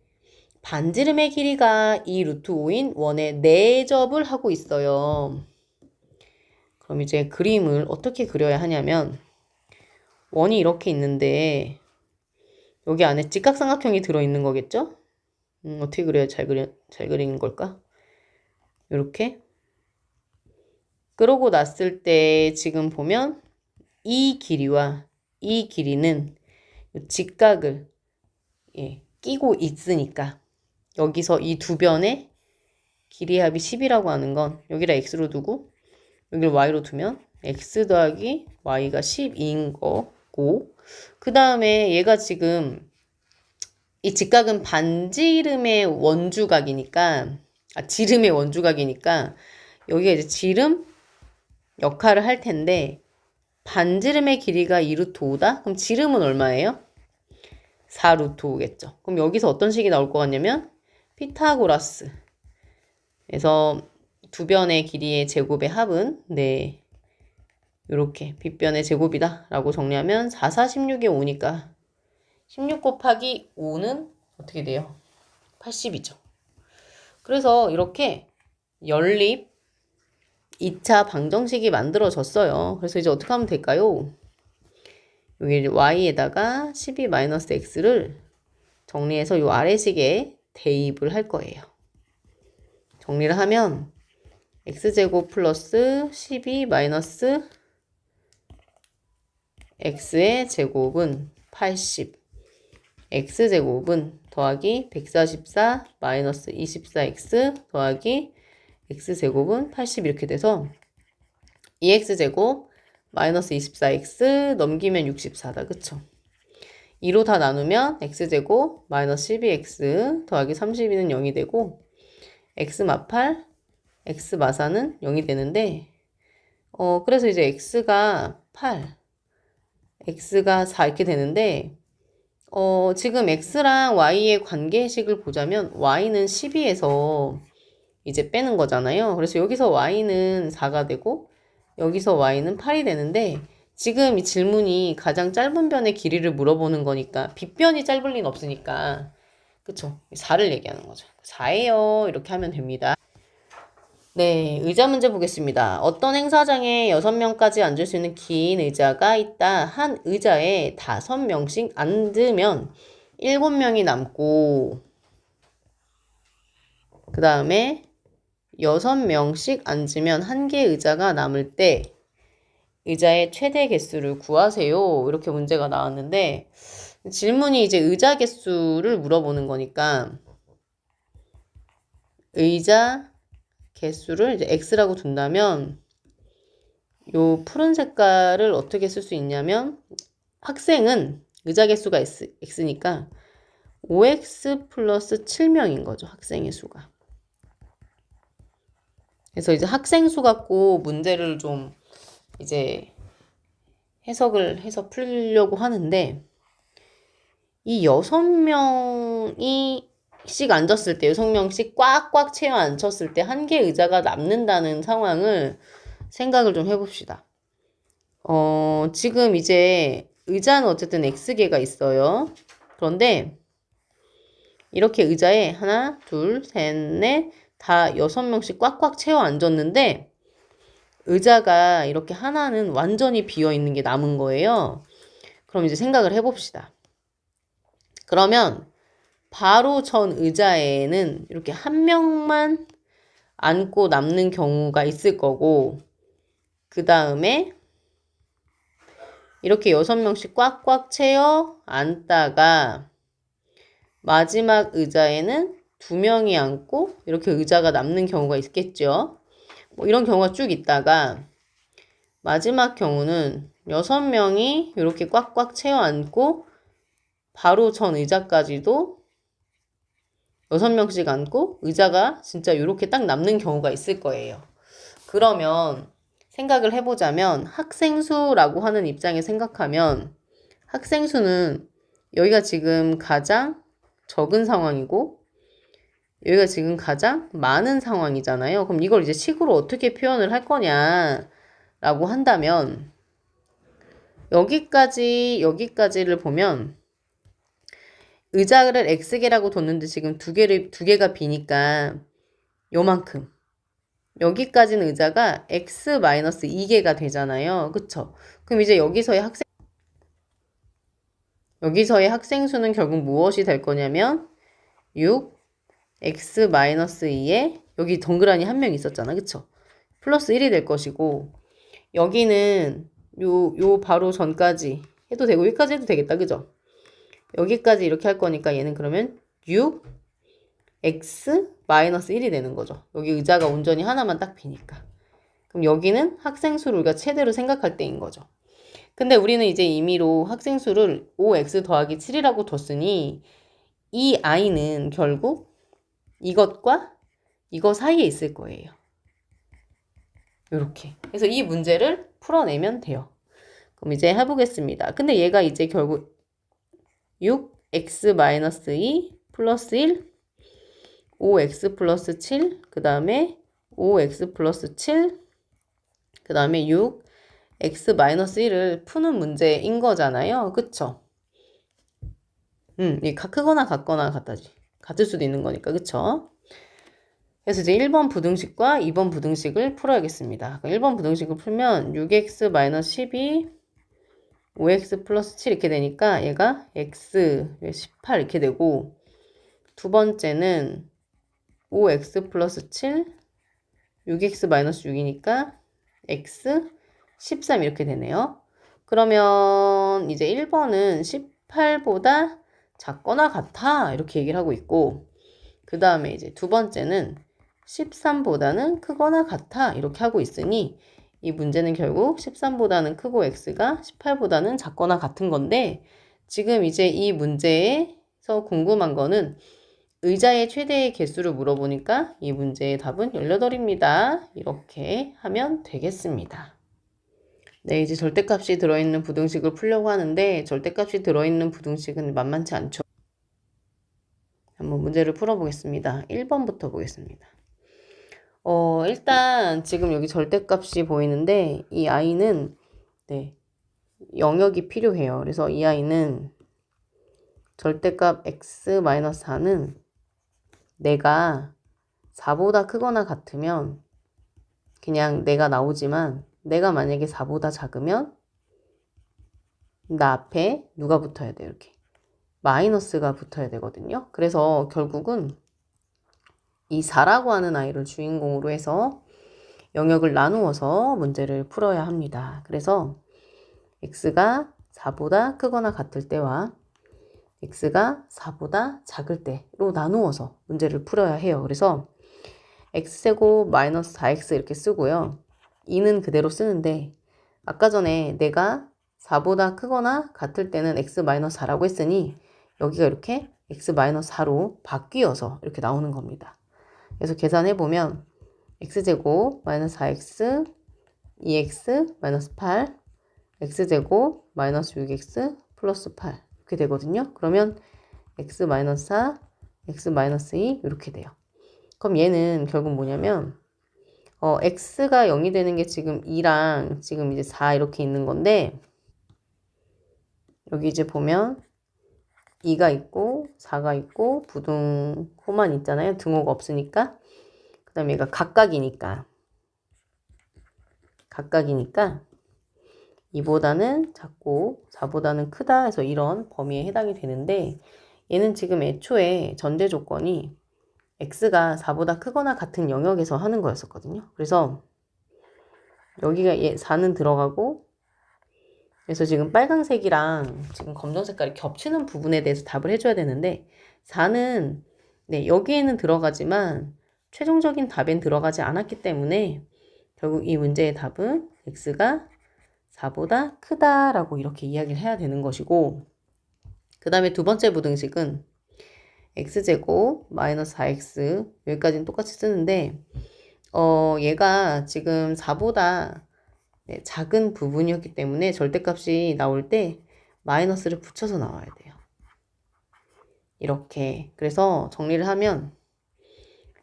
반지름의 길이가 2 루트 5인 원의 4접을 하고 있어요. 그럼 이제 그림을 어떻게 그려야 하냐면 원이 이렇게 있는데 여기 안에 직각삼각형이 들어있는 거겠죠? 어떻게 그려야 잘 그리는 걸까? 이렇게 그러고 났을 때 지금 보면 이 길이와 이 길이는 직각을 끼고 있으니까 여기서 이 두 변의 길이의 합이 10이라고 하는 건 여기를 x로 두고 여기를 y로 두면 x 더하기 y가 12인 거고 그 다음에 얘가 지금 이 직각은 반지름의 원주각이니까 지름의 원주각이니까 여기가 이제 지름 역할을 할 텐데 반지름의 길이가 2루트 5다? 그럼 지름은 얼마예요? 4루트 5겠죠. 그럼 여기서 어떤 식이 나올 것 같냐면 피타고라스 그래서 두 변의 길이의 제곱의 합은 네 이렇게 빗변의 제곱이다 라고 정리하면 4, 4, 16이 5니까 16 곱하기 5는 어떻게 돼요? 80이죠. 그래서 이렇게 연립 2차 방정식이 만들어졌어요. 그래서 이제 어떻게 하면 될까요? 여기 y에다가 12-x를 정리해서 이 아래식에 대입을 할 거예요. 정리를 하면 x제곱 플러스 12-x의 제곱은 80 x제곱은 더하기 144 마이너스 24x 더하기 x제곱은 80 이렇게 돼서 2x제곱 마이너스 24x 넘기면 64다. 그쵸? 2로 다 나누면 x제곱 마이너스 12x 더하기 32는 0이 되고 x 마팔 x 마사는 0이 되는데 그래서 이제 x가 8 x가 4 이렇게 되는데 지금 x랑 y의 관계식을 보자면 y는 12에서 이제 빼는 거잖아요. 그래서 여기서 y는 4가 되고 여기서 y는 8이 되는데 지금 이 질문이 가장 짧은 변의 길이를 물어보는 거니까 빗변이 짧을 리는 없으니까 그쵸? 4를 얘기하는 거죠. 4예요. 이렇게 하면 됩니다. 네, 의자 문제 보겠습니다. 어떤 행사장에 6명까지 앉을 수 있는 긴 의자가 있다. 한 의자에 5명씩 앉으면 7명이 남고 그 다음에 6명씩 앉으면 한 개의 의자가 남을 때 의자의 최대 개수를 구하세요. 이렇게 문제가 나왔는데 질문이 이제 의자 개수를 물어보는 거니까 의자 개수를 이제 x라고 둔다면 요 푸른 색깔을 어떻게 쓸 수 있냐면 학생은 의자 개수가 x니까 5x 플러스 7명인 거죠. 학생의 수가. 그래서 이제 학생 수 갖고 문제를 좀 이제 해석을 해서 풀려고 하는데 이 6명이 씩 앉았을 때 6명씩 꽉꽉 채워 앉혔을 때 한 개의 의자가 남는다는 상황을 생각을 좀 해봅시다. 지금 이제 의자는 어쨌든 X개가 있어요. 그런데 이렇게 의자에 하나, 둘, 셋, 넷, 다 6명씩 꽉꽉 채워 앉았는데 의자가 이렇게 하나는 완전히 비어 있는 게 남은 거예요. 그럼 이제 생각을 해봅시다. 그러면 바로 전 의자에는 이렇게 한 명만 앉고 남는 경우가 있을 거고 그 다음에 이렇게 6명씩 꽉꽉 채워 앉다가 마지막 의자에는 2명이 앉고 이렇게 의자가 남는 경우가 있겠죠. 뭐 이런 경우가 쭉 있다가 마지막 경우는 6명이 이렇게 꽉꽉 채워 앉고 바로 전 의자까지도 6명씩 앉고 의자가 진짜 이렇게 딱 남는 경우가 있을 거예요. 그러면 생각을 해보자면 학생 수라고 하는 입장에 생각하면 학생 수는 여기가 지금 가장 적은 상황이고 여기가 지금 가장 많은 상황이잖아요. 그럼 이걸 이제 식으로 어떻게 표현을 할 거냐라고 한다면 여기까지를 보면 의자를 X개라고 뒀는데 지금 두 개가 비니까 요만큼. 여기까지는 의자가 X-2개가 되잖아요. 그쵸? 그럼 이제 여기서의 학생 수는 결국 무엇이 될 거냐면 6, X-2에 여기 동그라니 한 명 있었잖아. 그쵸? 플러스 1이 될 것이고 여기는 요 바로 전까지 해도 되고 여기까지 해도 되겠다. 그죠? 여기까지 이렇게 할 거니까 얘는 그러면 6, x-1이 되는 거죠. 여기 의자가 온전히 하나만 딱 비니까. 그럼 여기는 학생 수를 우리가 최대로 생각할 때인 거죠. 근데 우리는 이제 임의로 학생 수를 5x 더하기 7이라고 뒀으니 이 i는 결국 이것과 이거 사이에 있을 거예요. 이렇게. 그래서 이 문제를 풀어내면 돼요. 그럼 이제 해보겠습니다. 근데 얘가 이제 결국 6x-2 플러스 1 5x 플러스 7, 그 다음에 5x 플러스 7, 그 다음에 6, x 마이너스 1을 푸는 문제인 거잖아요. 그쵸? 이게 크거나 같거나 같다지. 같을 수도 있는 거니까, 그쵸? 그래서 이제 1번 부등식과 2번 부등식을 풀어야겠습니다. 1번 부등식을 풀면 6x 마이너스 12, 5x 플러스 7 이렇게 되니까 얘가 x 18 이렇게 되고 두 번째는 5x 플러스 7, 6x 마이너스 6이니까 x 13 이렇게 되네요. 그러면 이제 1번은 18보다 작거나 같아 이렇게 얘기를 하고 있고 그 다음에 이제 두 번째는 13보다는 크거나 같아 이렇게 하고 있으니 이 문제는 결국 13보다는 크고 x가 18보다는 작거나 같은 건데 지금 이제 이 문제에서 궁금한 거는 의자의 최대의 개수를 물어보니까 이 문제의 답은 18입니다. 이렇게 하면 되겠습니다. 네, 이제 절대값이 들어있는 부등식을 풀려고 하는데 절대값이 들어있는 부등식은 만만치 않죠. 한번 문제를 풀어보겠습니다. 1번부터 보겠습니다. 일단 지금 여기 절대값이 보이는데 이 i는 네, 영역이 필요해요. 그래서 이 아이는 절대값 x-4는 내가 4보다 크거나 같으면 그냥 내가 나오지만 내가 만약에 4보다 작으면 나 앞에 누가 붙어야 돼요? 이렇게 마이너스가 붙어야 되거든요. 그래서 결국은 이 4라고 하는 아이를 주인공으로 해서 영역을 나누어서 문제를 풀어야 합니다. 그래서 x가 4보다 크거나 같을 때와 x가 4보다 작을 때로 나누어서 문제를 풀어야 해요. 그래서 x제곱 마이너스 4x 이렇게 쓰고요. 2는 그대로 쓰는데 아까 전에 내가 4보다 크거나 같을 때는 x 마이너스 4라고 했으니 여기가 이렇게 x 마이너스 4로 바뀌어서 이렇게 나오는 겁니다. 그래서 계산해보면 x제곱 마이너스 4x 2x 마이너스 8 x제곱 마이너스 6x 플러스 8 이렇게 되거든요. 그러면 x 마이너스 4 x 마이너스 2 이렇게 돼요. 그럼 얘는 결국 뭐냐면 x가 0이 되는 게 지금 2랑 지금 이제 4 이렇게 있는 건데 여기 이제 보면 2가 있고 4가 있고 부등호만 있잖아요. 등호가 없으니까. 그 다음에 얘가 각각이니까 2보다는 작고 4보다는 크다 해서 이런 범위에 해당이 되는데 얘는 지금 애초에 전제 조건이 x가 4보다 크거나 같은 영역에서 하는 거였었거든요. 그래서 여기가 4는 들어가고 그래서 지금 빨강색이랑 지금 검정 색깔이 겹치는 부분에 대해서 답을 해줘야 되는데 4는 네, 여기에는 들어가지만 최종적인 답엔 들어가지 않았기 때문에 결국 이 문제의 답은 x가 4보다 크다라고 이렇게 이야기를 해야 되는 것이고 그 다음에 두 번째 부등식은 x제곱 마이너스 4x 여기까지는 똑같이 쓰는데 얘가 지금 4보다 네, 작은 부분이었기 때문에 절대값이 나올 때 마이너스를 붙여서 나와야 돼요. 이렇게 그래서 정리를 하면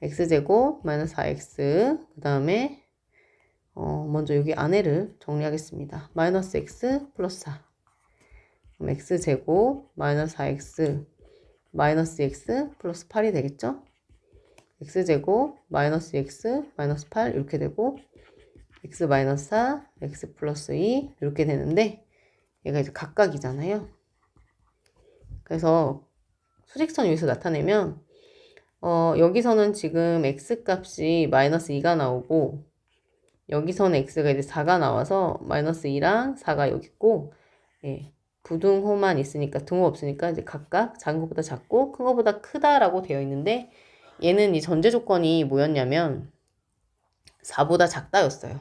x제곱 마이너스 4x 그 다음에 먼저 여기 안에를 정리하겠습니다. 마이너스 x 플러스 4 그럼 x제곱 마이너스 4x 마이너스 x 플러스 8이 되겠죠? x제곱 마이너스 x 마이너스 8 이렇게 되고 x 마이너스 4 x 플러스 2 이렇게 되는데 얘가 이제 각각이잖아요. 그래서 수직선 위에서 나타내면 여기서는 지금 x 값이 마이너스 2가 나오고 여기서는 x가 이제 4가 나와서 마이너스 2랑 4가 여기 있고 예, 부등호만 있으니까 등호 없으니까 이제 각각 작은 것보다 작고 큰 것보다 크다라고 되어 있는데 얘는 이 전제 조건이 뭐였냐면 4보다 작다였어요.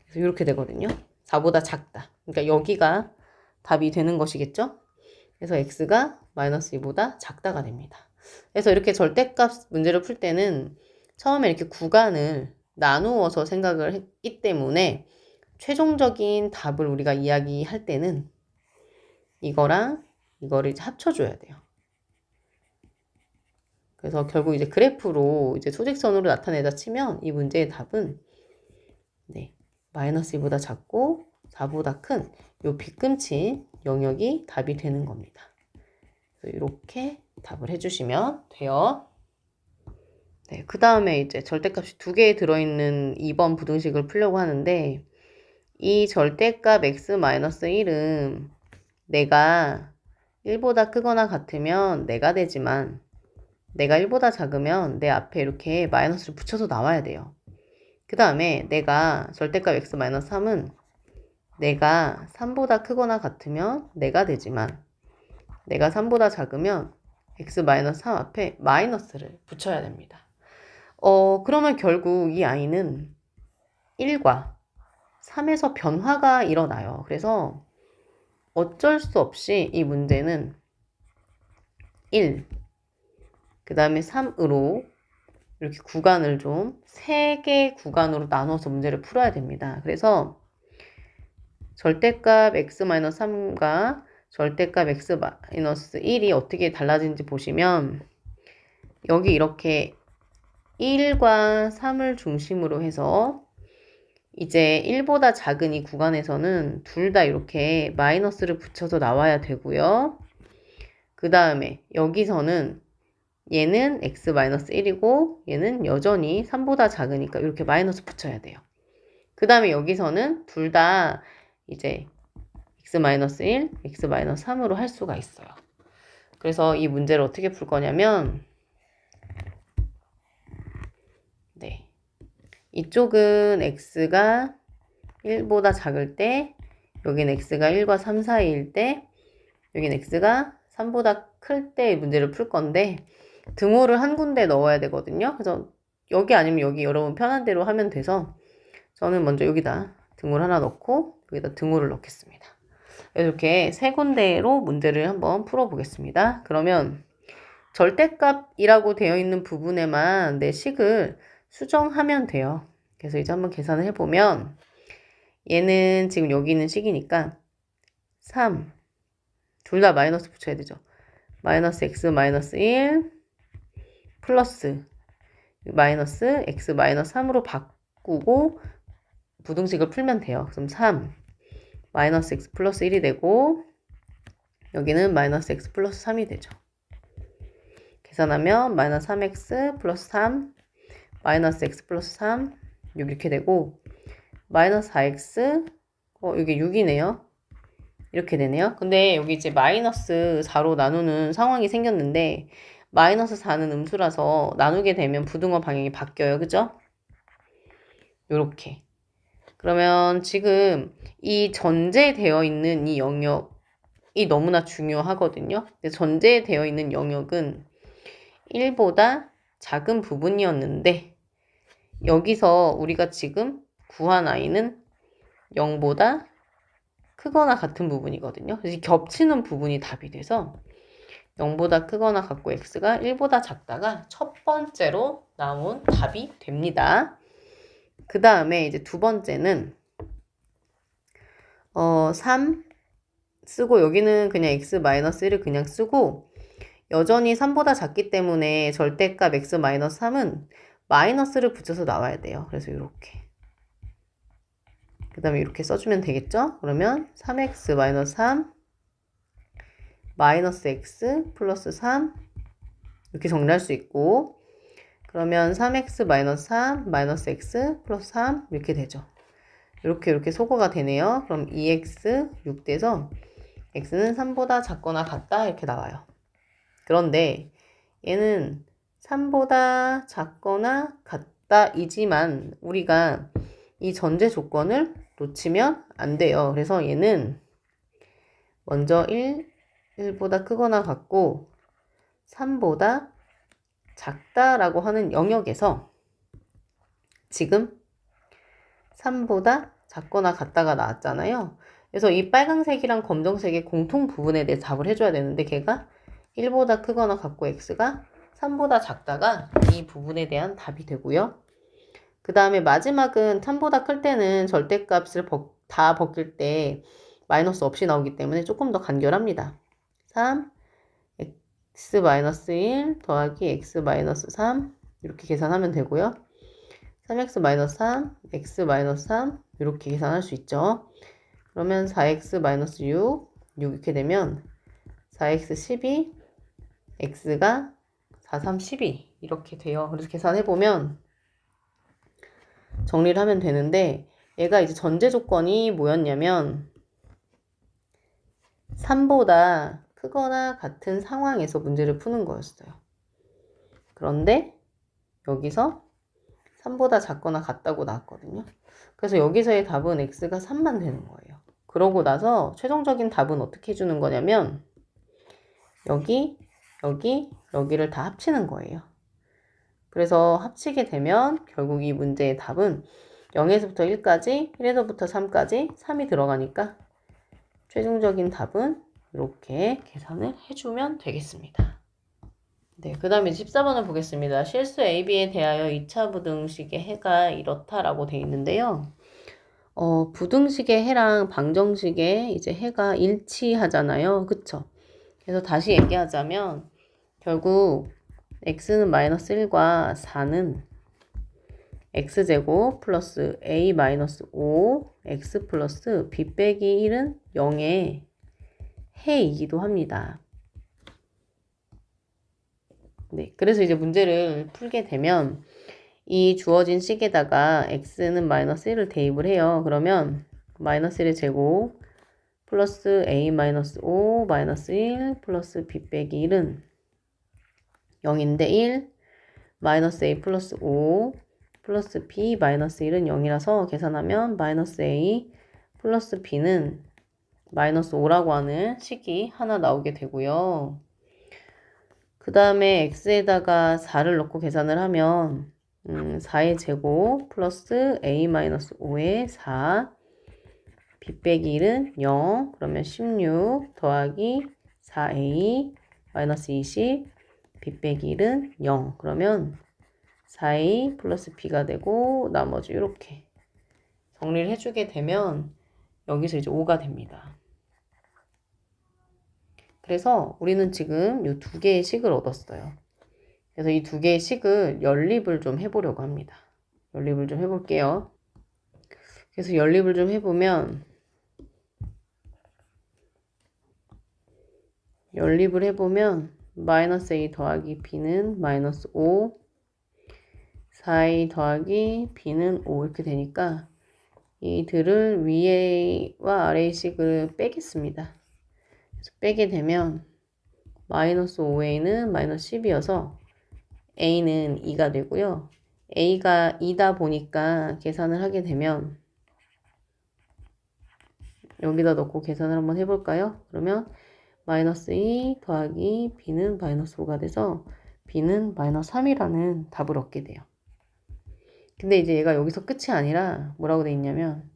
그래서 이렇게 되거든요. 4보다 작다. 그러니까 여기가 답이 되는 것이겠죠? 그래서 x가 마이너스 2보다 작다가 됩니다. 그래서 이렇게 절대값 문제를 풀 때는 처음에 이렇게 구간을 나누어서 생각을 했기 때문에 최종적인 답을 우리가 이야기할 때는 이거랑 이거를 이제 합쳐줘야 돼요. 그래서 결국 이제 그래프로 이제 소직선으로 나타내자 치면 이 문제의 답은 네, 마이너스 2보다 작고 4보다 큰 요 빗금친 영역이 답이 되는 겁니다. 이렇게 답을 해주시면 돼요. 네, 그 다음에 이제 절대값이 두 개 들어있는 2번 부등식을 풀려고 하는데 이 절대값 x-1은 내가 1보다 크거나 같으면 내가 되지만 내가 1보다 작으면 내 앞에 이렇게 마이너스를 붙여서 나와야 돼요. 그 다음에 내가 절대값 x-3은 내가 3보다 크거나 같으면 내가 되지만 내가 3보다 작으면 x-3 앞에 마이너스를 붙여야 됩니다. 그러면 결국 이 아이는 1과 3에서 변화가 일어나요. 그래서 어쩔 수 없이 이 문제는 1, 그 다음에 3으로 이렇게 구간을 좀 3개 구간으로 나눠서 문제를 풀어야 됩니다. 그래서 절대값 x-3과 절대값 x-1이 어떻게 달라지는지 보시면 여기 이렇게 1과 3을 중심으로 해서 이제 1보다 작은 이 구간에서는 둘 다 이렇게 마이너스를 붙여서 나와야 되고요. 그 다음에 여기서는 얘는 x-1이고 얘는 여전히 3보다 작으니까 이렇게 마이너스 붙여야 돼요. 그 다음에 여기서는 둘 다 이제 x-1, x-3으로 할 수가 있어요. 그래서 이 문제를 어떻게 풀 거냐면 네, 이쪽은 x가 1보다 작을 때 여긴 x가 1과 3 사이일 때 여긴 x가 3보다 클 때 문제를 풀 건데 등호를 한 군데 넣어야 되거든요. 그래서 여기 아니면 여기 여러분 편한 대로 하면 돼서 저는 먼저 여기다 등호를 하나 넣고 여기다 등호를 넣겠습니다. 이렇게 세 군데로 문제를 한번 풀어보겠습니다. 그러면 절대값이라고 되어 있는 부분에만 내 식을 수정하면 돼요. 그래서 이제 한번 계산을 해보면 얘는 지금 여기 있는 식이니까 3 둘 다 마이너스 붙여야 되죠. 마이너스 x 마이너스 1 플러스 마이너스 x 마이너스 3으로 바꾸고 부등식을 풀면 돼요. 그럼 3 마이너스 x 플러스 1이 되고 여기는 마이너스 x 플러스 3이 되죠. 계산하면 마이너스 3x 플러스 3 마이너스 x 플러스 3 6 이렇게 되고 마이너스 4x 여기 6이네요. 이렇게 되네요. 근데 여기 이제 마이너스 4로 나누는 상황이 생겼는데 마이너스 4는 음수라서 나누게 되면 부등호 방향이 바뀌어요. 그죠? 요렇게. 그러면 지금 이 전제되어 있는 이 영역이 너무나 중요하거든요. 전제되어 있는 영역은 1보다 작은 부분이었는데 여기서 우리가 지금 구한 i는 0보다 크거나 같은 부분이거든요. 그래서 겹치는 부분이 답이 돼서 0보다 크거나 같고 x가 1보다 작다가 첫 번째로 나온 답이 됩니다. 그 다음에 이제 두 번째는 3 쓰고 여기는 그냥 x-1을 그냥 쓰고 여전히 3보다 작기 때문에 절대값 x-3은 마이너스를 붙여서 나와야 돼요. 그래서 이렇게 그 다음에 이렇게 써주면 되겠죠? 그러면 3x-3 마이너스 x 플러스 3 이렇게 정리할 수 있고 그러면 3x-3 마이너스 x 플러스 3 이렇게 되죠. 이렇게 소거가 되네요. 그럼 2x 6 돼서 x는 3보다 작거나 같다 이렇게 나와요. 그런데 얘는 3보다 작거나 같다이지만 우리가 이 전제 조건을 놓치면 안 돼요. 그래서 얘는 먼저 1보다 크거나 같고 3보다 작다라고 하는 영역에서 지금 3보다 작거나 같다가 나왔잖아요. 그래서 이 빨강색이랑 검정색의 공통 부분에 대해 답을 해줘야 되는데 걔가 1보다 크거나 같고 x가 3보다 작다가 이 부분에 대한 답이 되고요. 그 다음에 마지막은 3보다 클 때는 절대값을 다 벗길 때 마이너스 없이 나오기 때문에 조금 더 간결합니다. 3 x-1 더하기 x-3 이렇게 계산하면 되고요. 3x-3 x-3 이렇게 계산할 수 있죠. 그러면 4x-6 6 이렇게 되면 4x 12 x가 4, 3, 12 이렇게 돼요. 그래서 계산해보면 정리를 하면 되는데 얘가 이제 전제 조건이 뭐였냐면 3보다 크거나 같은 상황에서 문제를 푸는 거였어요. 그런데 여기서 3보다 작거나 같다고 나왔거든요. 그래서 여기서의 답은 x가 3만 되는 거예요. 그러고 나서 최종적인 답은 어떻게 해주는 거냐면 여기를 다 합치는 거예요. 그래서 합치게 되면 결국 이 문제의 답은 0에서부터 1까지, 1에서부터 3까지 3이 들어가니까 최종적인 답은 이렇게 계산을 해주면 되겠습니다. 네, 그 다음에 14번을 보겠습니다. 실수 AB에 대하여 2차 부등식의 해가 이렇다라고 되어 있는데요. 부등식의 해랑 방정식의 이제 해가 일치하잖아요. 그쵸? 그래서 다시 얘기하자면 결국 x는 마이너스 1과 4는 x제곱 플러스 a 마이너스 5 x 플러스 b 빼기 1은 0의 해이기도 합니다. 네, 그래서 이제 문제를 풀게 되면 이 주어진 식에다가 x는 마이너스 1을 대입을 해요. 그러면 마이너스 1의 제곱 플러스 a 마이너스 5 마이너스 1 플러스 b 빼기 1은 0인데 1 마이너스 a 플러스 5 플러스 b 마이너스 1은 0이라서 계산하면 마이너스 a 플러스 b는 마이너스 5라고 하는 식이 하나 나오게 되고요. 그 다음에 x에다가 4를 넣고 계산을 하면 4의 제곱 플러스 a 마이너스 5의 4 b 빼기 1은 0 그러면 16 더하기 4a 마이너스 20 b 빼기 1은 0 그러면 4a 플러스 b가 되고 나머지 이렇게 정리를 해주게 되면 여기서 이제 5가 됩니다. 그래서 우리는 지금 이 두 개의 식을 얻었어요. 그래서 이 두 개의 식을 연립을 좀 해보려고 합니다. 연립을 좀 해볼게요. 그래서 연립을 좀 해보면 마이너스 a 더하기 b는 마이너스 5 4a 더하기 b는 5 이렇게 되니까 이들을 위에와 아래의 식을 빼겠습니다. 그래서 빼게 되면 마이너스 5a는 마이너스 10이어서 a는 2가 되고요. a가 2다 보니까 계산을 하게 되면 여기다 넣고 계산을 한번 해볼까요? 그러면 마이너스 2 더하기 b는 마이너스 5가 돼서 b는 마이너스 3이라는 답을 얻게 돼요. 근데 이제 얘가 여기서 끝이 아니라 뭐라고 돼 있냐면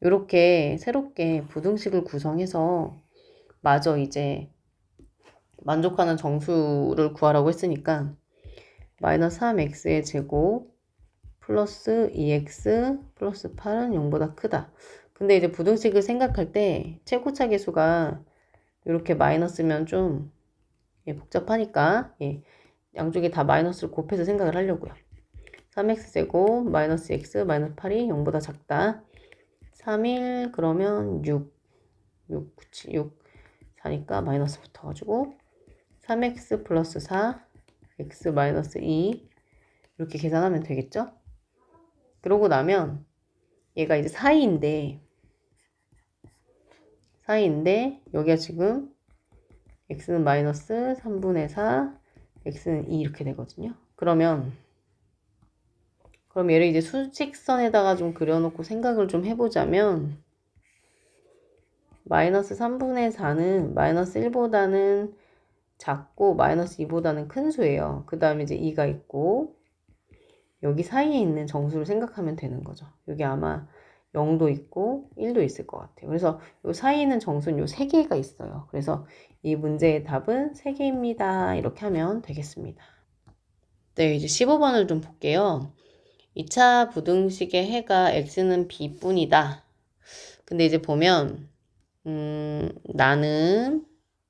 이렇게 새롭게 부등식을 구성해서 마저 이제 만족하는 정수를 구하라고 했으니까 마이너스 3x의 제곱 플러스 2x 플러스 8은 0보다 크다. 근데 이제 부등식을 생각할 때 최고차 계수가 이렇게 마이너스면 좀 복잡하니까 양쪽에 다 마이너스를 곱해서 생각을 하려고요. 3x제곱 마이너스 x 마이너스 8이 0보다 작다. 3일 그러면 6 4니까 마이너스 붙어가지고 3x 플러스 4 x 마이너스 2 이렇게 계산하면 되겠죠? 그러고 나면 얘가 이제 사이인데 여기가 지금 x는 마이너스 3분의 4 x는 2 이렇게 되거든요. 그럼 얘를 이제 수직선에다가 좀 그려놓고 생각을 좀 해보자면 마이너스 3분의 4는 마이너스 1보다는 작고 마이너스 2보다는 큰 수예요. 그 다음에 이제 2가 있고 여기 사이에 있는 정수를 생각하면 되는 거죠. 여기 아마 0도 있고 1도 있을 것 같아요. 그래서 이 사이에 있는 정수는 이 3개가 있어요. 그래서 이 문제의 답은 3개입니다. 이렇게 하면 되겠습니다. 네, 이제 15번을 좀 볼게요. 2차 부등식의 해가 x는 b뿐이다. 근데 이제 보면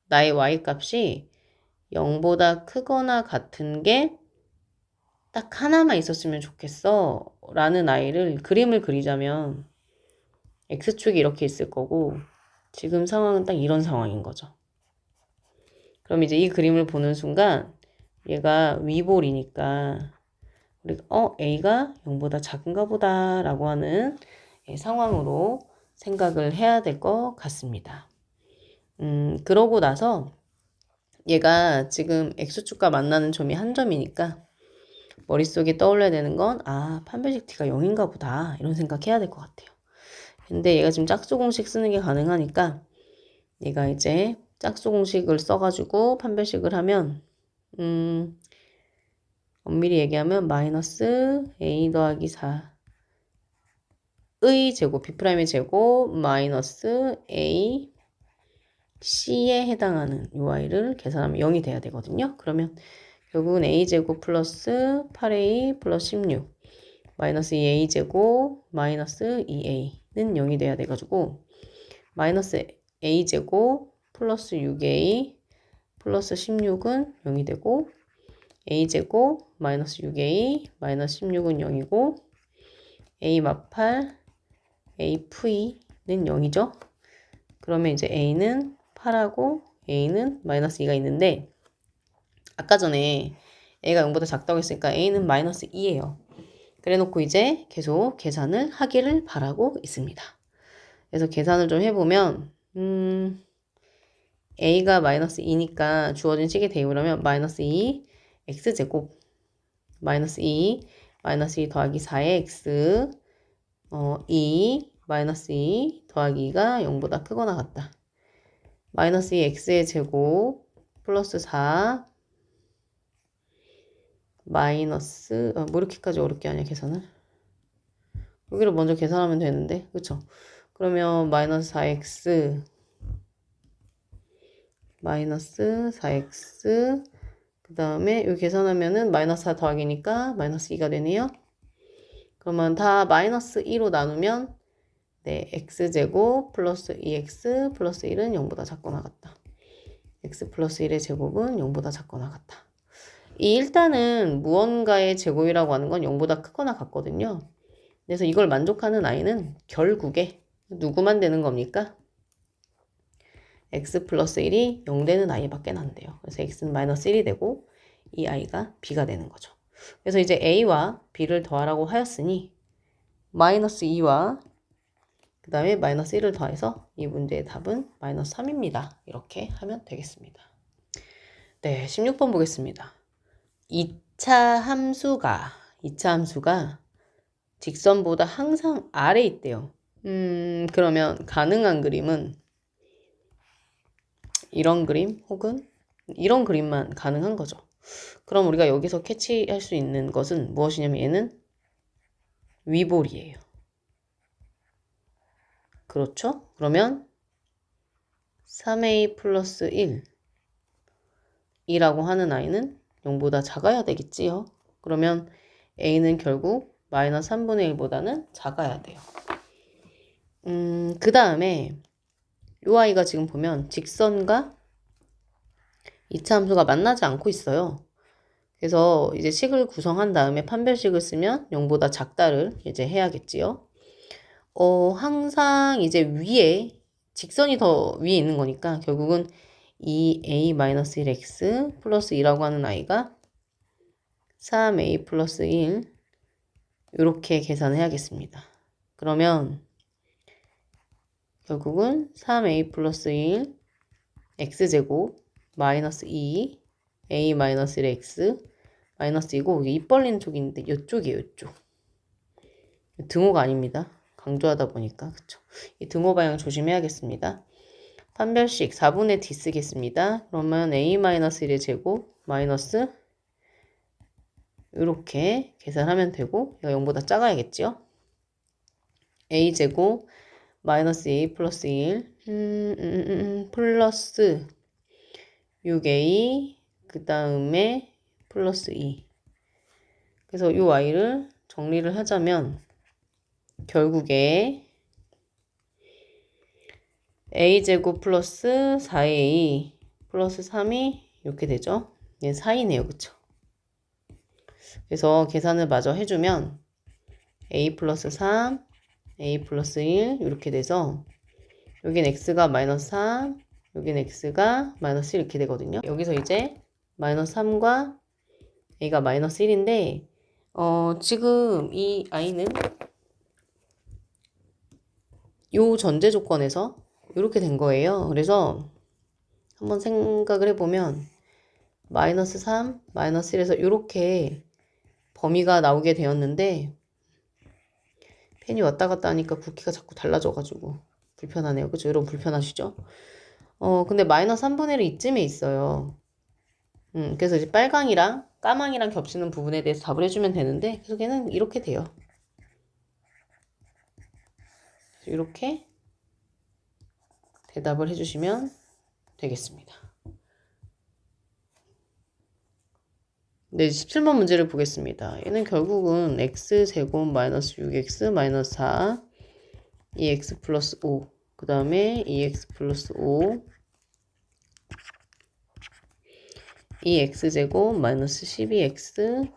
나의 y값이 0보다 크거나 같은 게 딱 하나만 있었으면 좋겠어 라는 아이를 그림을 그리자면 x축이 이렇게 있을 거고 지금 상황은 딱 이런 상황인 거죠. 그럼 이제 이 그림을 보는 순간 얘가 위볼이니까 우리가 a가 0보다 작은가 보다 라고 하는 상황으로 생각을 해야 될 것 같습니다. 그러고 나서 얘가 지금 x축과 만나는 점이 한 점이니까 머릿속에 떠올려야 되는 건 판별식 t가 0인가 보다 이런 생각해야 될 것 같아요. 근데 얘가 지금 짝수 공식 쓰는 게 가능하니까 얘가 이제 짝수 공식을 써가지고 판별식을 하면 엄밀히 얘기하면 마이너스 a 더하기 4의 제곱 b'의 제곱 마이너스 a c에 해당하는 이 y를 계산하면 0이 돼야 되거든요. 그러면 결국은 a제곱 플러스 8a 플러스 16 마이너스 2a제곱 마이너스 2a는 0이 돼야 돼가지고 마이너스 a제곱 플러스 6a 플러스 16은 0이 되고 a제곱 마이너스 6a 마이너스 16은 0이고 a 마팔 a v는 0이죠. 그러면 이제 a는 8하고 a는 마이너스 2가 있는데 아까 전에 a가 0보다 작다고 했으니까 a는 마이너스 2예요. 그래 놓고 이제 계속 계산을 하기를 바라고 있습니다. 그래서 계산을 좀 해보면 a가 마이너스 2니까 주어진 식의 대입을 마이너스 2 x제곱 마이너스 2 마이너스 2 더하기 4의 x 2 마이너스 2 더하기 2가 0보다 크거나 같다. 마이너스 2 x의 제곱 플러스 4 마이너스 뭐 이렇게까지 어렵게 하냐 계산을. 여기를 먼저 계산하면 되는데 그쵸? 그러면 마이너스 4x 마이너스 4x 그 다음에 여기 계산하면은 마이너스 4 더하기니까 마이너스 2가 되네요. 그러면 다 마이너스 2로 나누면 네, x제곱 플러스 2x 플러스 1은 0보다 작거나 같다. x 플러스 1의 제곱은 0보다 작거나 같다. 이 일단은 무언가의 제곱이라고 하는 건 0보다 크거나 같거든요. 그래서 이걸 만족하는 i는 결국에 누구만 되는 겁니까? x 플러스 1이 0 되는 i밖에 안 돼요. 그래서 x는 마이너스 1이 되고 이 i가 b가 되는 거죠. 그래서 이제 a와 b를 더하라고 하였으니 마이너스 2와 그 다음에 마이너스 1을 더해서 이 문제의 답은 마이너스 3입니다. 이렇게 하면 되겠습니다. 네, 16번 보겠습니다. 2차 함수가 직선보다 항상 아래 있대요. 그러면 가능한 그림은 이런 그림 혹은 이런 그림만 가능한 거죠. 그럼 우리가 여기서 캐치할 수 있는 것은 무엇이냐면 얘는 위볼이에요. 그렇죠? 그러면 3a 플러스 1이라고 하는 i는 0보다 작아야 되겠지요. 그러면 a는 결국 마이너스 3분의 1보다는 작아야 돼요. 그 다음에 이 아이가 지금 보면 직선과 2차 함수가 만나지 않고 있어요. 그래서 이제 식을 구성한 다음에 판별식을 쓰면 0보다 작다를 이제 해야겠지요. 항상 이제 위에 직선이 더 위에 있는 거니까 결국은 2a-1x 플러스 2라고 하는 i가 3a 플러스 1 이렇게 계산해야겠습니다. 그러면 결국은 3a 플러스 1 x제곱 마이너스 2 a 마이너스 1 x 마이너스 2고 이게 입 벌리는 쪽인데 이쪽이에요. 이쪽. 등호가 아닙니다. 강조하다 보니까 그쵸. 이 등호 방향 조심해야겠습니다. 판별식 4분의 d 쓰겠습니다. 그러면 a-1의 제곱 마이너스 이렇게 계산하면 되고 이거 0보다 작아야겠죠. a제곱 마이너스 a 플러스 1 플러스 6a 그 다음에 플러스 2 그래서 이 y를 정리를 하자면 결국에 a제곱 플러스 4a 플러스 3이 이렇게 되죠. 얘 4이네요. 그쵸? 그래서 계산을 마저 해주면 a 플러스 3, a 플러스 1 이렇게 돼서 여긴 x가 마이너스 3, 여긴 x가 마이너스 1 이렇게 되거든요. 여기서 이제 마이너스 3과 a가 마이너스 1인데 지금 이 i는 요 전제 조건에서 이렇게 된 거예요. 그래서 한번 생각을 해보면 마이너스 3, 마이너스 1에서 이렇게 범위가 나오게 되었는데 펜이 왔다 갔다 하니까 굵기가 자꾸 달라져가지고 불편하네요. 그죠? 여러분 불편하시죠? 근데 마이너스 3분의 1이 이쯤에 있어요. 그래서 이제 빨강이랑 까망이랑 겹치는 부분에 대해서 답을 해주면 되는데 계속 얘는 이렇게 돼요. 이렇게 대답을 해주시면 되겠습니다. 네, 17번 문제를 보겠습니다. 얘는 결국은 x제곱 마이너스 6x 마이너스 4 2x 플러스 5 그 다음에 2x 플러스 5 2x제곱 마이너스 12x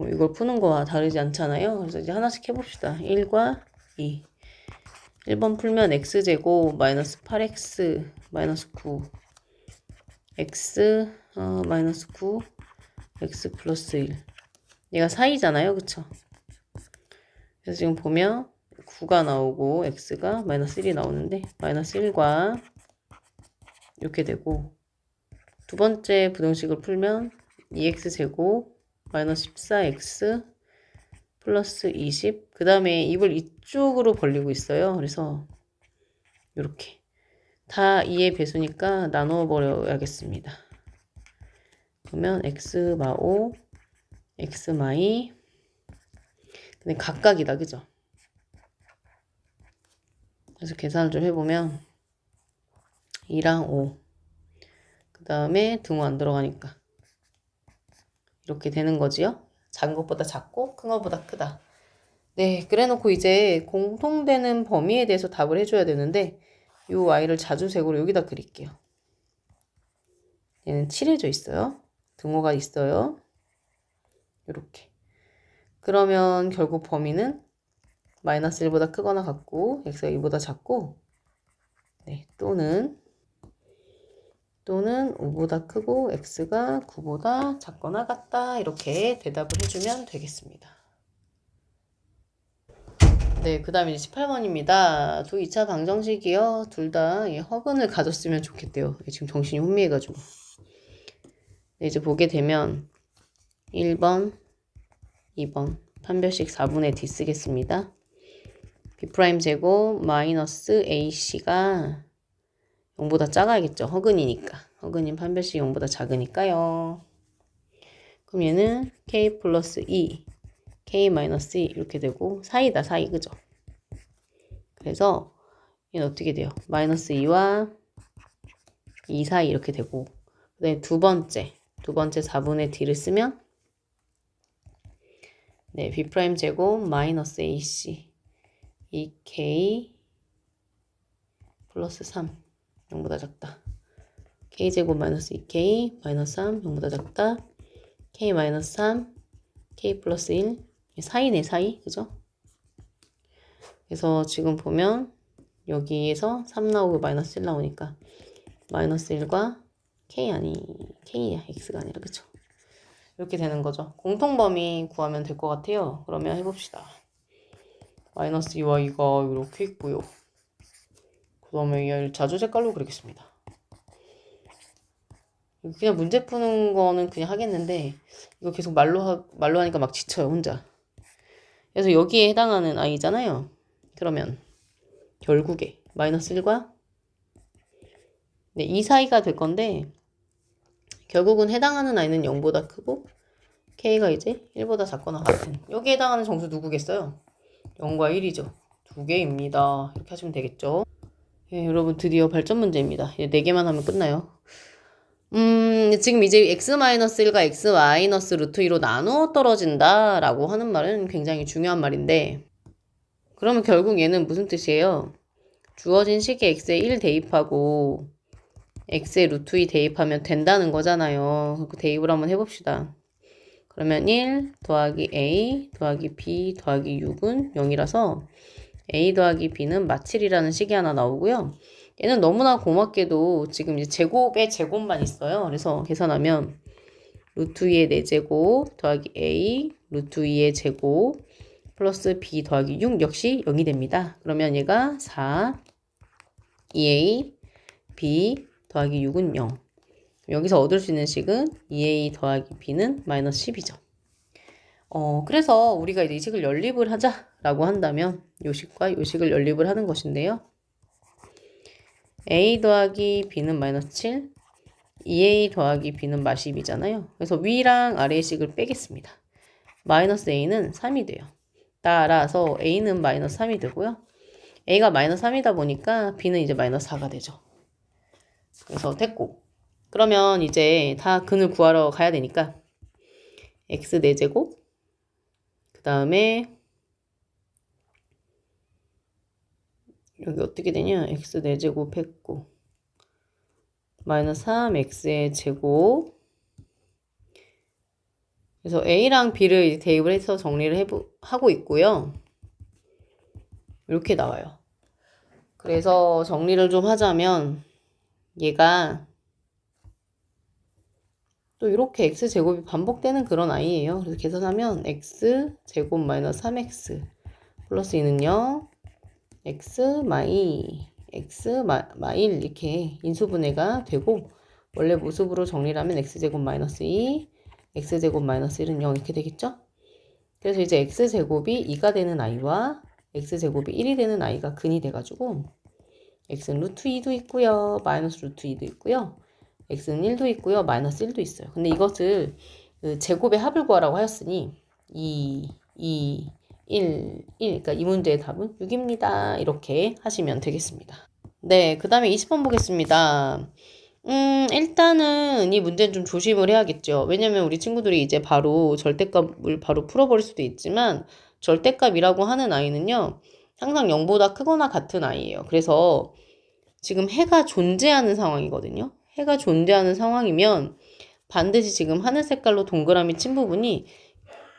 이걸 푸는 거와 다르지 않잖아요. 그래서 이제 하나씩 해봅시다. 1과 2. 1번 풀면 x제곱 마이너스 8x 마이너스 9 x 마이너스 9 x 플러스 1. 얘가 사이잖아요. 그쵸? 그래서 지금 보면 9가 나오고 x가 마이너스 1이 나오는데 마이너스 1과 이렇게 되고 두 번째 부등식을 풀면 2x제곱 마이너스 14x 플러스 20. 그 다음에 입을 이쪽으로 벌리고 있어요. 그래서 이렇게 다 2의 배수니까 나누어 버려야겠습니다. 그러면 x 마5 x 마이 근데 각각이다. 그죠? 그래서 계산을 좀 해보면 2랑 5. 그 다음에 등호 안 들어가니까 이렇게 되는 거지요. 작은 것보다 작고 큰 것보다 크다. 네, 그래놓고 이제 공통되는 범위에 대해서 답을 해줘야 되는데 이 y를 자주색으로 여기다 그릴게요. 얘는 칠해져 있어요. 등호가 있어요. 이렇게. 그러면 결국 범위는 마이너스 1보다 크거나 같고 x가 2보다 작고 네, 또는 5보다 크고 x가 9보다 작거나 같다. 이렇게 대답을 해주면 되겠습니다. 네, 그 다음에 18번입니다. 두 2차 방정식이요. 둘 다 허근을 가졌으면 좋겠대요. 지금 정신이 혼미해가지고. 네, 이제 보게 되면 1번, 2번 판별식 4분의 D 쓰겠습니다. B' 제곱 마이너스 AC가 0보다 작아야겠죠. 허근이니까. 허근인 판별식 0보다 작으니까요. 그럼 얘는 K 플러스 2, K 마이너스 2 이렇게 되고 사이다 사이 그죠? 그래서 얘는 어떻게 돼요? 마이너스 2와 2 사이 이렇게 되고 그 다음에 두 번째 4분의 D를 쓰면 네, B' 제곱 마이너스 AC 2K 플러스 3 0보다 작다. K제곱 마이너스 2K 마이너스 3 0보다 작다. K 마이너스 3 K 플러스 1 사이네 사이 그죠? 그래서 지금 보면 여기에서 3 나오고 마이너스 1 나오니까 마이너스 1과 K야 X가 아니라 그쵸? 이렇게 되는 거죠. 공통범위 구하면 될 것 같아요. 그러면 해봅시다. 마이너스 2와 2가 이렇게 있고요. 그 다음에 얘를 자주 색깔로 그리겠습니다. 그냥 문제 푸는 거는 그냥 하겠는데 이거 계속 말로 하니까 막 지쳐요 혼자. 그래서 여기에 해당하는 i잖아요. 그러면 결국에 마이너스 1과 네, 2 사이가 될 건데 결국은 해당하는 i는 0보다 크고 k가 이제 1보다 작거나 같은 여기에 해당하는 정수 누구겠어요? 0과 1이죠. 두 개입니다. 이렇게 하시면 되겠죠. 예, 여러분 드디어 발전 문제입니다. 이제 4개만 하면 끝나요. 지금 이제 x-1과 x-루트 2로 나누어 떨어진다 라고 하는 말은 굉장히 중요한 말인데 그러면 결국 얘는 무슨 뜻이에요? 주어진 식에 x에 1 대입하고 x에 루트 2 대입하면 된다는 거잖아요. 그 대입을 한번 해봅시다. 그러면 1 더하기 a 더하기 b 더하기 6은 0이라서 a 더하기 b는 마7이라는 식이 하나 나오고요. 얘는 너무나 고맙게도 지금 이제 제곱의 제곱만 있어요. 그래서 계산하면 루트 2의 4제곱 더하기 a 루트 2의 제곱 플러스 b 더하기 6 역시 0이 됩니다. 그러면 얘가 4 2a b 더하기 6은 0. 여기서 얻을 수 있는 식은 2a 더하기 b는 마이너스 10이죠. 그래서 우리가 이제 이 식을 연립을 하자라고 한다면 요 식과 요 식을 연립을 하는 것인데요. a 더하기 b는 마이너스 7, 2a 더하기 b는 마10이잖아요. 그래서 위랑 아래의 식을 빼겠습니다. 마이너스 a는 3이 돼요. 따라서 a는 마이너스 3이 되고요. a가 마이너스 3이다 보니까 b는 이제 마이너스 4가 되죠. 그래서 됐고 그러면 이제 다 근을 구하러 가야 되니까 x 4제곱 그 다음에 여기 어떻게 되냐 x 4제곱 했고 마이너스 3x의 제곱 그래서 A랑 B를 대입을 해서 정리를 하고 있고요. 이렇게 나와요. 그래서 정리를 좀 하자면 얘가 또 이렇게 x제곱이 반복되는 그런 아이예요. 그래서 계산하면 x제곱 마이너스 3x 플러스 2는 0, x 마일 이렇게 인수분해가 되고 원래 모습으로 정리를 하면 x제곱 마이너스 2, x제곱 마이너스 1은 0 이렇게 되겠죠? 그래서 이제 x제곱이 2가 되는 아이와 x제곱이 1이 되는 아이가 근이 돼가지고 x는 루트 2도 있고요. 마이너스 루트 2도 있고요. x는 1도 있고요. 마이너스 1도 있어요. 근데 이것을 그 제곱의 합을 구하라고 하였으니 2, 1. 그러니까 이 문제의 답은 6입니다. 이렇게 하시면 되겠습니다. 네, 그 다음에 20번 보겠습니다. 일단은 이 문제는 좀 조심을 해야겠죠. 왜냐면 우리 친구들이 이제 바로 절대값을 바로 풀어버릴 수도 있지만 절대값이라고 하는 아이는요. 항상 0보다 크거나 같은 아이예요. 그래서 지금 해가 존재하는 상황이거든요. 해가 존재하는 상황이면 반드시 지금 하늘 색깔로 동그라미 친 부분이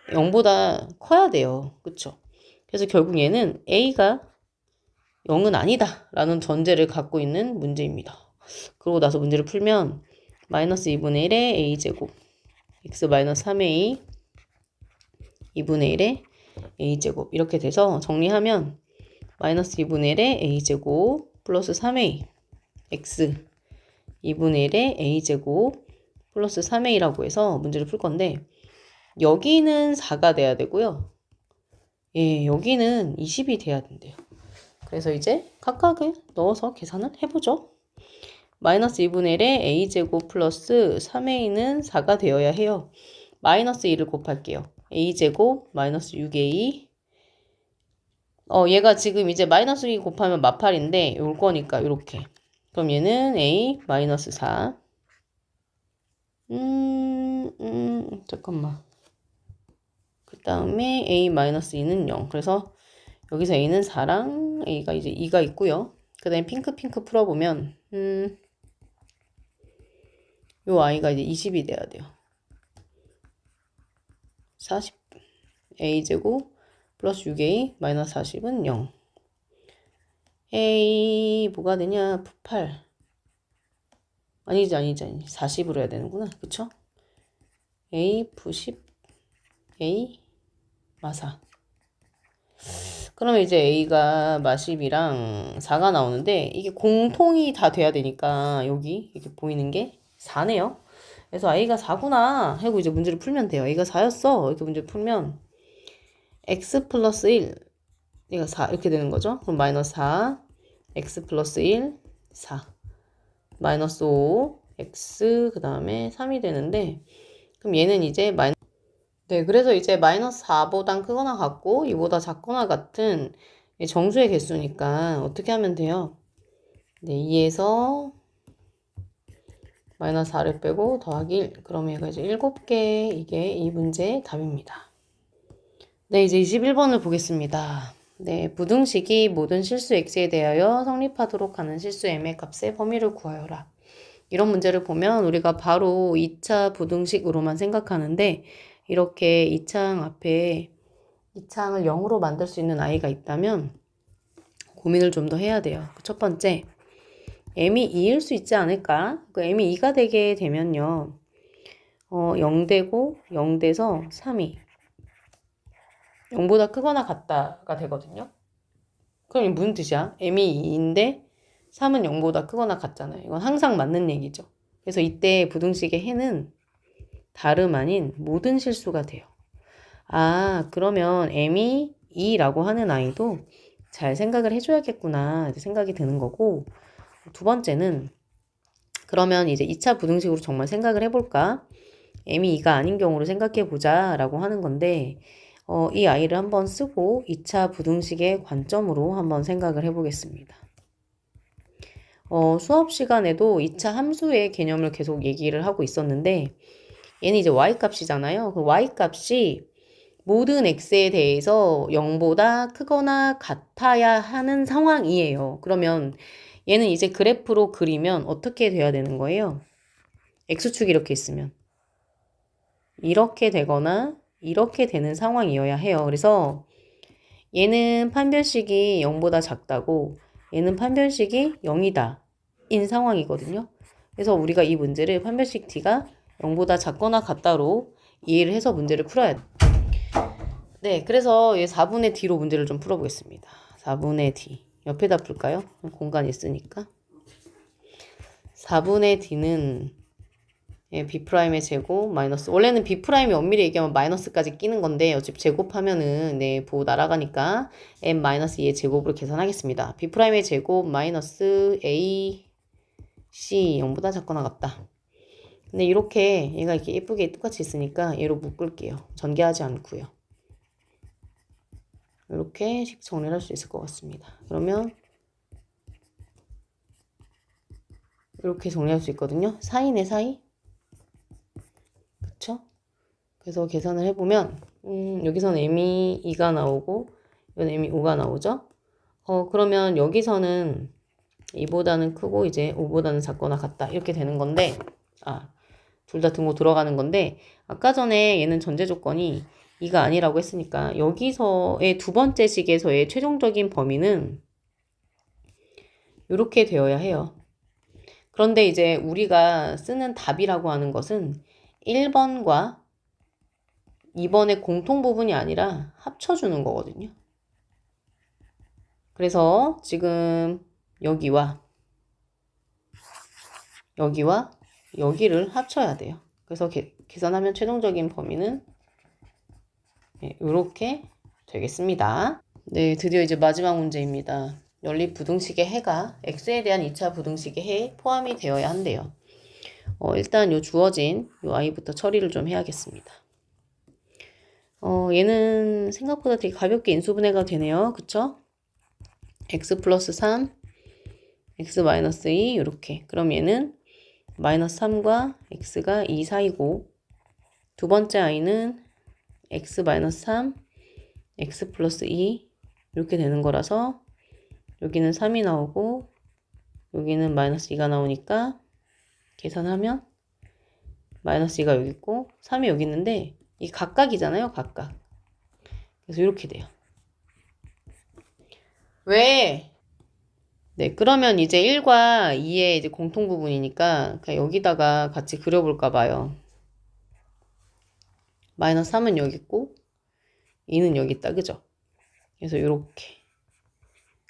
0보다 커야 돼요. 그쵸? 그래서 결국 얘는 A가 0은 아니다 라는 전제를 갖고 있는 문제입니다. 그러고 나서 문제를 풀면 마이너스 2분의 1의 A제곱 x 마이너스 3A 2분의 1의 A제곱 이렇게 돼서 정리하면 마이너스 2분의 1의 A제곱 플러스 3A x 2분의 1의 A제곱 플러스 3A라고 해서 문제를 풀 건데 여기는 4가 돼야 되고요. 예, 여기는 20이 돼야 된대요. 그래서 이제 각각에 넣어서 계산을 해보죠. 마이너스 2분의 1의 A제곱 플러스 3A는 4가 되어야 해요. 마이너스 2를 곱할게요. A제곱 마이너스 6A 얘가 지금 이제 마이너스 2 곱하면 마팔인데 올 거니까 이렇게. 그럼 얘는 A 마이너스 4 잠깐만. 그 다음에 A 마이너스 2는 0. 그래서 여기서 A는 4랑 A가 이제 2가 있고요. 그 다음에 핑크 풀어보면 요 I가 이제 20이 돼야 돼요. 40 A제곱 플러스 6A 마이너스 40은 0. A 뭐가 되냐? 8. 아니지. 40으로 해야 되는구나. 그쵸? A 90 A 마사. 그러면 이제 A가 마10이랑 4가 나오는데 이게 공통이 다 돼야 되니까 여기 이렇게 보이는 게 4네요. 그래서 A가 4구나 하고 이제 문제를 풀면 돼요. A가 4였어. 이렇게 문제를 풀면 x 플러스 1 얘가 4 이렇게 되는 거죠. 그럼 마이너스 4 x 플러스 1 4 마이너스 5 x 그 다음에 3이 되는데 그럼 얘는 이제 네, 그래서 이제 마이너스 4보단 크거나 같고 2보다 작거나 같은 정수의 개수니까 어떻게 하면 돼요? 네, 2에서 마이너스 4를 빼고 더하기 1. 그러면 얘가 이제 7개 이게 이 문제의 답입니다. 네, 이제 21번을 보겠습니다. 네, 부등식이 모든 실수 x에 대하여 성립하도록 하는 실수 m의 값의 범위를 구하여라. 이런 문제를 보면 우리가 바로 2차 부등식으로만 생각하는데 이렇게 2창 앞에 2창을 0으로 만들 수 있는 아이가 있다면 고민을 좀 더 해야 돼요. 첫 번째, m이 2일 수 있지 않을까? 그 m이 2가 되게 되면요. 0되고 0돼서 3이 0보다 크거나 같다가 되거든요. 그럼 이게 무슨 뜻이야? m이 2인데 3은 0보다 크거나 같잖아요. 이건 항상 맞는 얘기죠. 그래서 이때 부등식의 해는 다름 아닌 모든 실수가 돼요. 아, 그러면 m이 2라고 하는 아이도 잘 생각을 해줘야겠구나 생각이 드는 거고 두 번째는 그러면 이제 2차 부등식으로 정말 생각을 해볼까? m이 2가 아닌 경우로 생각해보자 라고 하는 건데 이 아이를 한번 쓰고 2차 부등식의 관점으로 한번 생각을 해보겠습니다. 수업 시간에도 2차 함수의 개념을 계속 얘기를 하고 있었는데 얘는 이제 y값이잖아요. 그 y값이 모든 x에 대해서 0보다 크거나 같아야 하는 상황이에요. 그러면 얘는 이제 그래프로 그리면 어떻게 돼야 되는 거예요? x축이 이렇게 있으면 이렇게 되거나 이렇게 되는 상황이어야 해요. 그래서 얘는 판별식이 0보다 작다고 얘는 판별식이 0이다 인 상황이거든요. 그래서 우리가 이 문제를 판별식 D가 0보다 작거나 같다로 이해를 해서 문제를 풀어야 돼. 네, 그래서 얘 4분의 D로 문제를 좀 풀어보겠습니다. 4분의 D. 옆에다 풀까요? 공간이 있으니까. 4분의 D는 B'의 제곱 마이너스 원래는 B'이 엄밀히 얘기하면 마이너스까지 끼는 건데 어차피 제곱하면은 네, 보호 날아가니까 M-2의 제곱으로 계산하겠습니다. B'의 제곱 마이너스 A, C 0보다 작거나 같다. 근데 이렇게 얘가 이렇게 예쁘게 똑같이 있으니까 얘로 묶을게요. 전개하지 않고요. 이렇게 식 정리를 할 수 있을 것 같습니다. 그러면 이렇게 정리할 수 있거든요. 사이네 사이. 그쵸? 그래서 계산을 해보면 여기서는 m이 2가 나오고 이건 m이 5가 나오죠? 그러면 여기서는 2보다는 크고 이제 5보다는 작거나 같다 이렇게 되는 건데 둘 다 등호 들어가는 건데 아까 전에 얘는 전제 조건이 2가 아니라고 했으니까 여기서의 두 번째 식에서의 최종적인 범위는 이렇게 되어야 해요. 그런데 이제 우리가 쓰는 답이라고 하는 것은 1번과 2번의 공통 부분이 아니라 합쳐주는 거거든요. 그래서 지금 여기와 여기를 합쳐야 돼요. 그래서 계산하면 최종적인 범위는 이렇게 되겠습니다. 네, 드디어 이제 마지막 문제입니다. 연립부등식의 해가 x에 대한 2차 부등식의 해에 포함이 되어야 한대요. 일단 요 주어진 요 i부터 처리를 좀 해야겠습니다. 얘는 생각보다 되게 가볍게 인수분해가 되네요. 그쵸? x 플러스 3, x 마이너스 2 이렇게. 그럼 얘는 마이너스 3과 x가 2 사이고 두 번째 i는 x 마이너스 3, x 플러스 2 이렇게 되는 거라서 여기는 3이 나오고 여기는 마이너스 2가 나오니까 계산하면 마이너스 2가 여기 있고 3이 여기 있는데 이 각각이잖아요. 각각. 그래서 이렇게 돼요. 왜? 네, 그러면 이제 1과 2의 이제 공통 부분이니까 그냥 여기다가 같이 그려볼까 봐요. 마이너스 3은 여기 있고 2는 여기 있다. 그죠? 그래서 이렇게.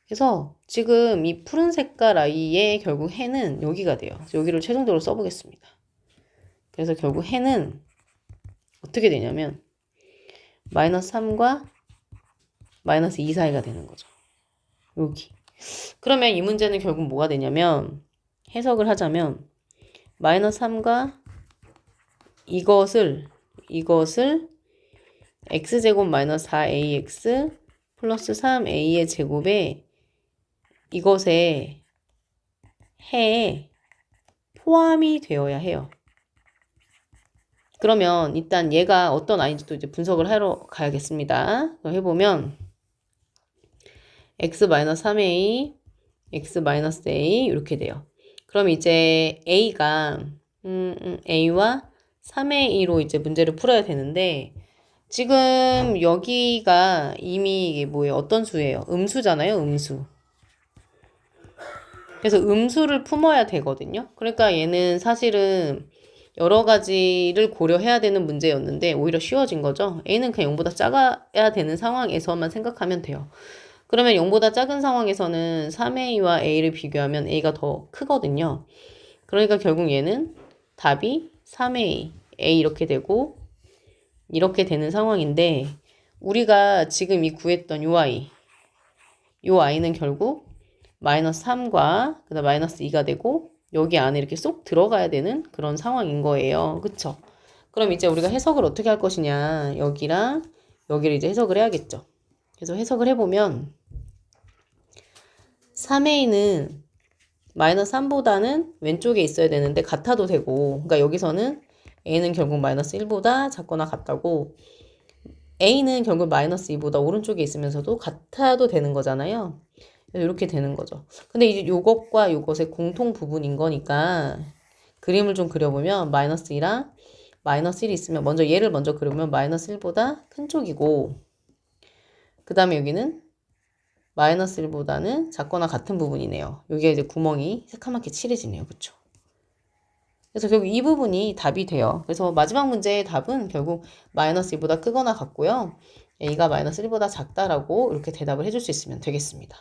그래서 지금 이 푸른 색깔 아이의 결국 해는 여기가 돼요. 그래서 여기를 최종적으로 써보겠습니다. 그래서 결국 해는 어떻게 되냐면 마이너스 3과 마이너스 2 사이가 되는 거죠. 여기. 그러면 이 문제는 결국 뭐가 되냐면 해석을 하자면 마이너스 3과 이것을 x제곱 마이너스 4ax 플러스 3a의 제곱에 이것의 해에 포함이 되어야 해요. 그러면 일단 얘가 어떤 아이인지도 이제 분석을 하러 가야겠습니다. 해보면 x-3a, x-a 이렇게 돼요. 그럼 이제 a가 a와 3의 2로 이제 문제를 풀어야 되는데 지금 여기가 이미 이게 뭐예요? 어떤 수예요? 음수잖아요, 음수. 그래서 음수를 품어야 되거든요. 그러니까 얘는 사실은 여러 가지를 고려해야 되는 문제였는데 오히려 쉬워진 거죠. a는 그냥 0보다 작아야 되는 상황에서만 생각하면 돼요. 그러면 0보다 작은 상황에서는 3a와 a를 비교하면 a가 더 크거든요. 그러니까 결국 얘는 답이 3a, a 이렇게 되고 이렇게 되는 상황인데 우리가 지금 이 구했던 요 아이는 결국 마이너스 3과 그다음 마이너스 2가 되고 여기 안에 이렇게 쏙 들어가야 되는 그런 상황인 거예요. 그쵸? 그럼 이제 우리가 해석을 어떻게 할 것이냐 여기랑 여기를 이제 해석을 해야겠죠. 그래서 해석을 해보면 3a는 마이너스 3보다는 왼쪽에 있어야 되는데 같아도 되고 그러니까 여기서는 a는 결국 마이너스 1보다 작거나 같다고 a는 결국 마이너스 2보다 오른쪽에 있으면서도 같아도 되는 거잖아요. 이렇게 되는 거죠. 근데 이제 요것과 요것의 공통 부분인 거니까 그림을 좀 그려보면 마이너스 2랑 마이너스 1이 있으면 먼저 얘를 먼저 그리면 마이너스 1보다 큰 쪽이고 그 다음에 여기는 마이너스 1보다는 작거나 같은 부분이네요. 여기가 이제 구멍이 새카맣게 칠해지네요. 그쵸? 그래서 결국 이 부분이 답이 돼요. 그래서 마지막 문제의 답은 결국 마이너스 2보다 크거나 같고요. a가 마이너스 1보다 작다라고 이렇게 대답을 해줄 수 있으면 되겠습니다.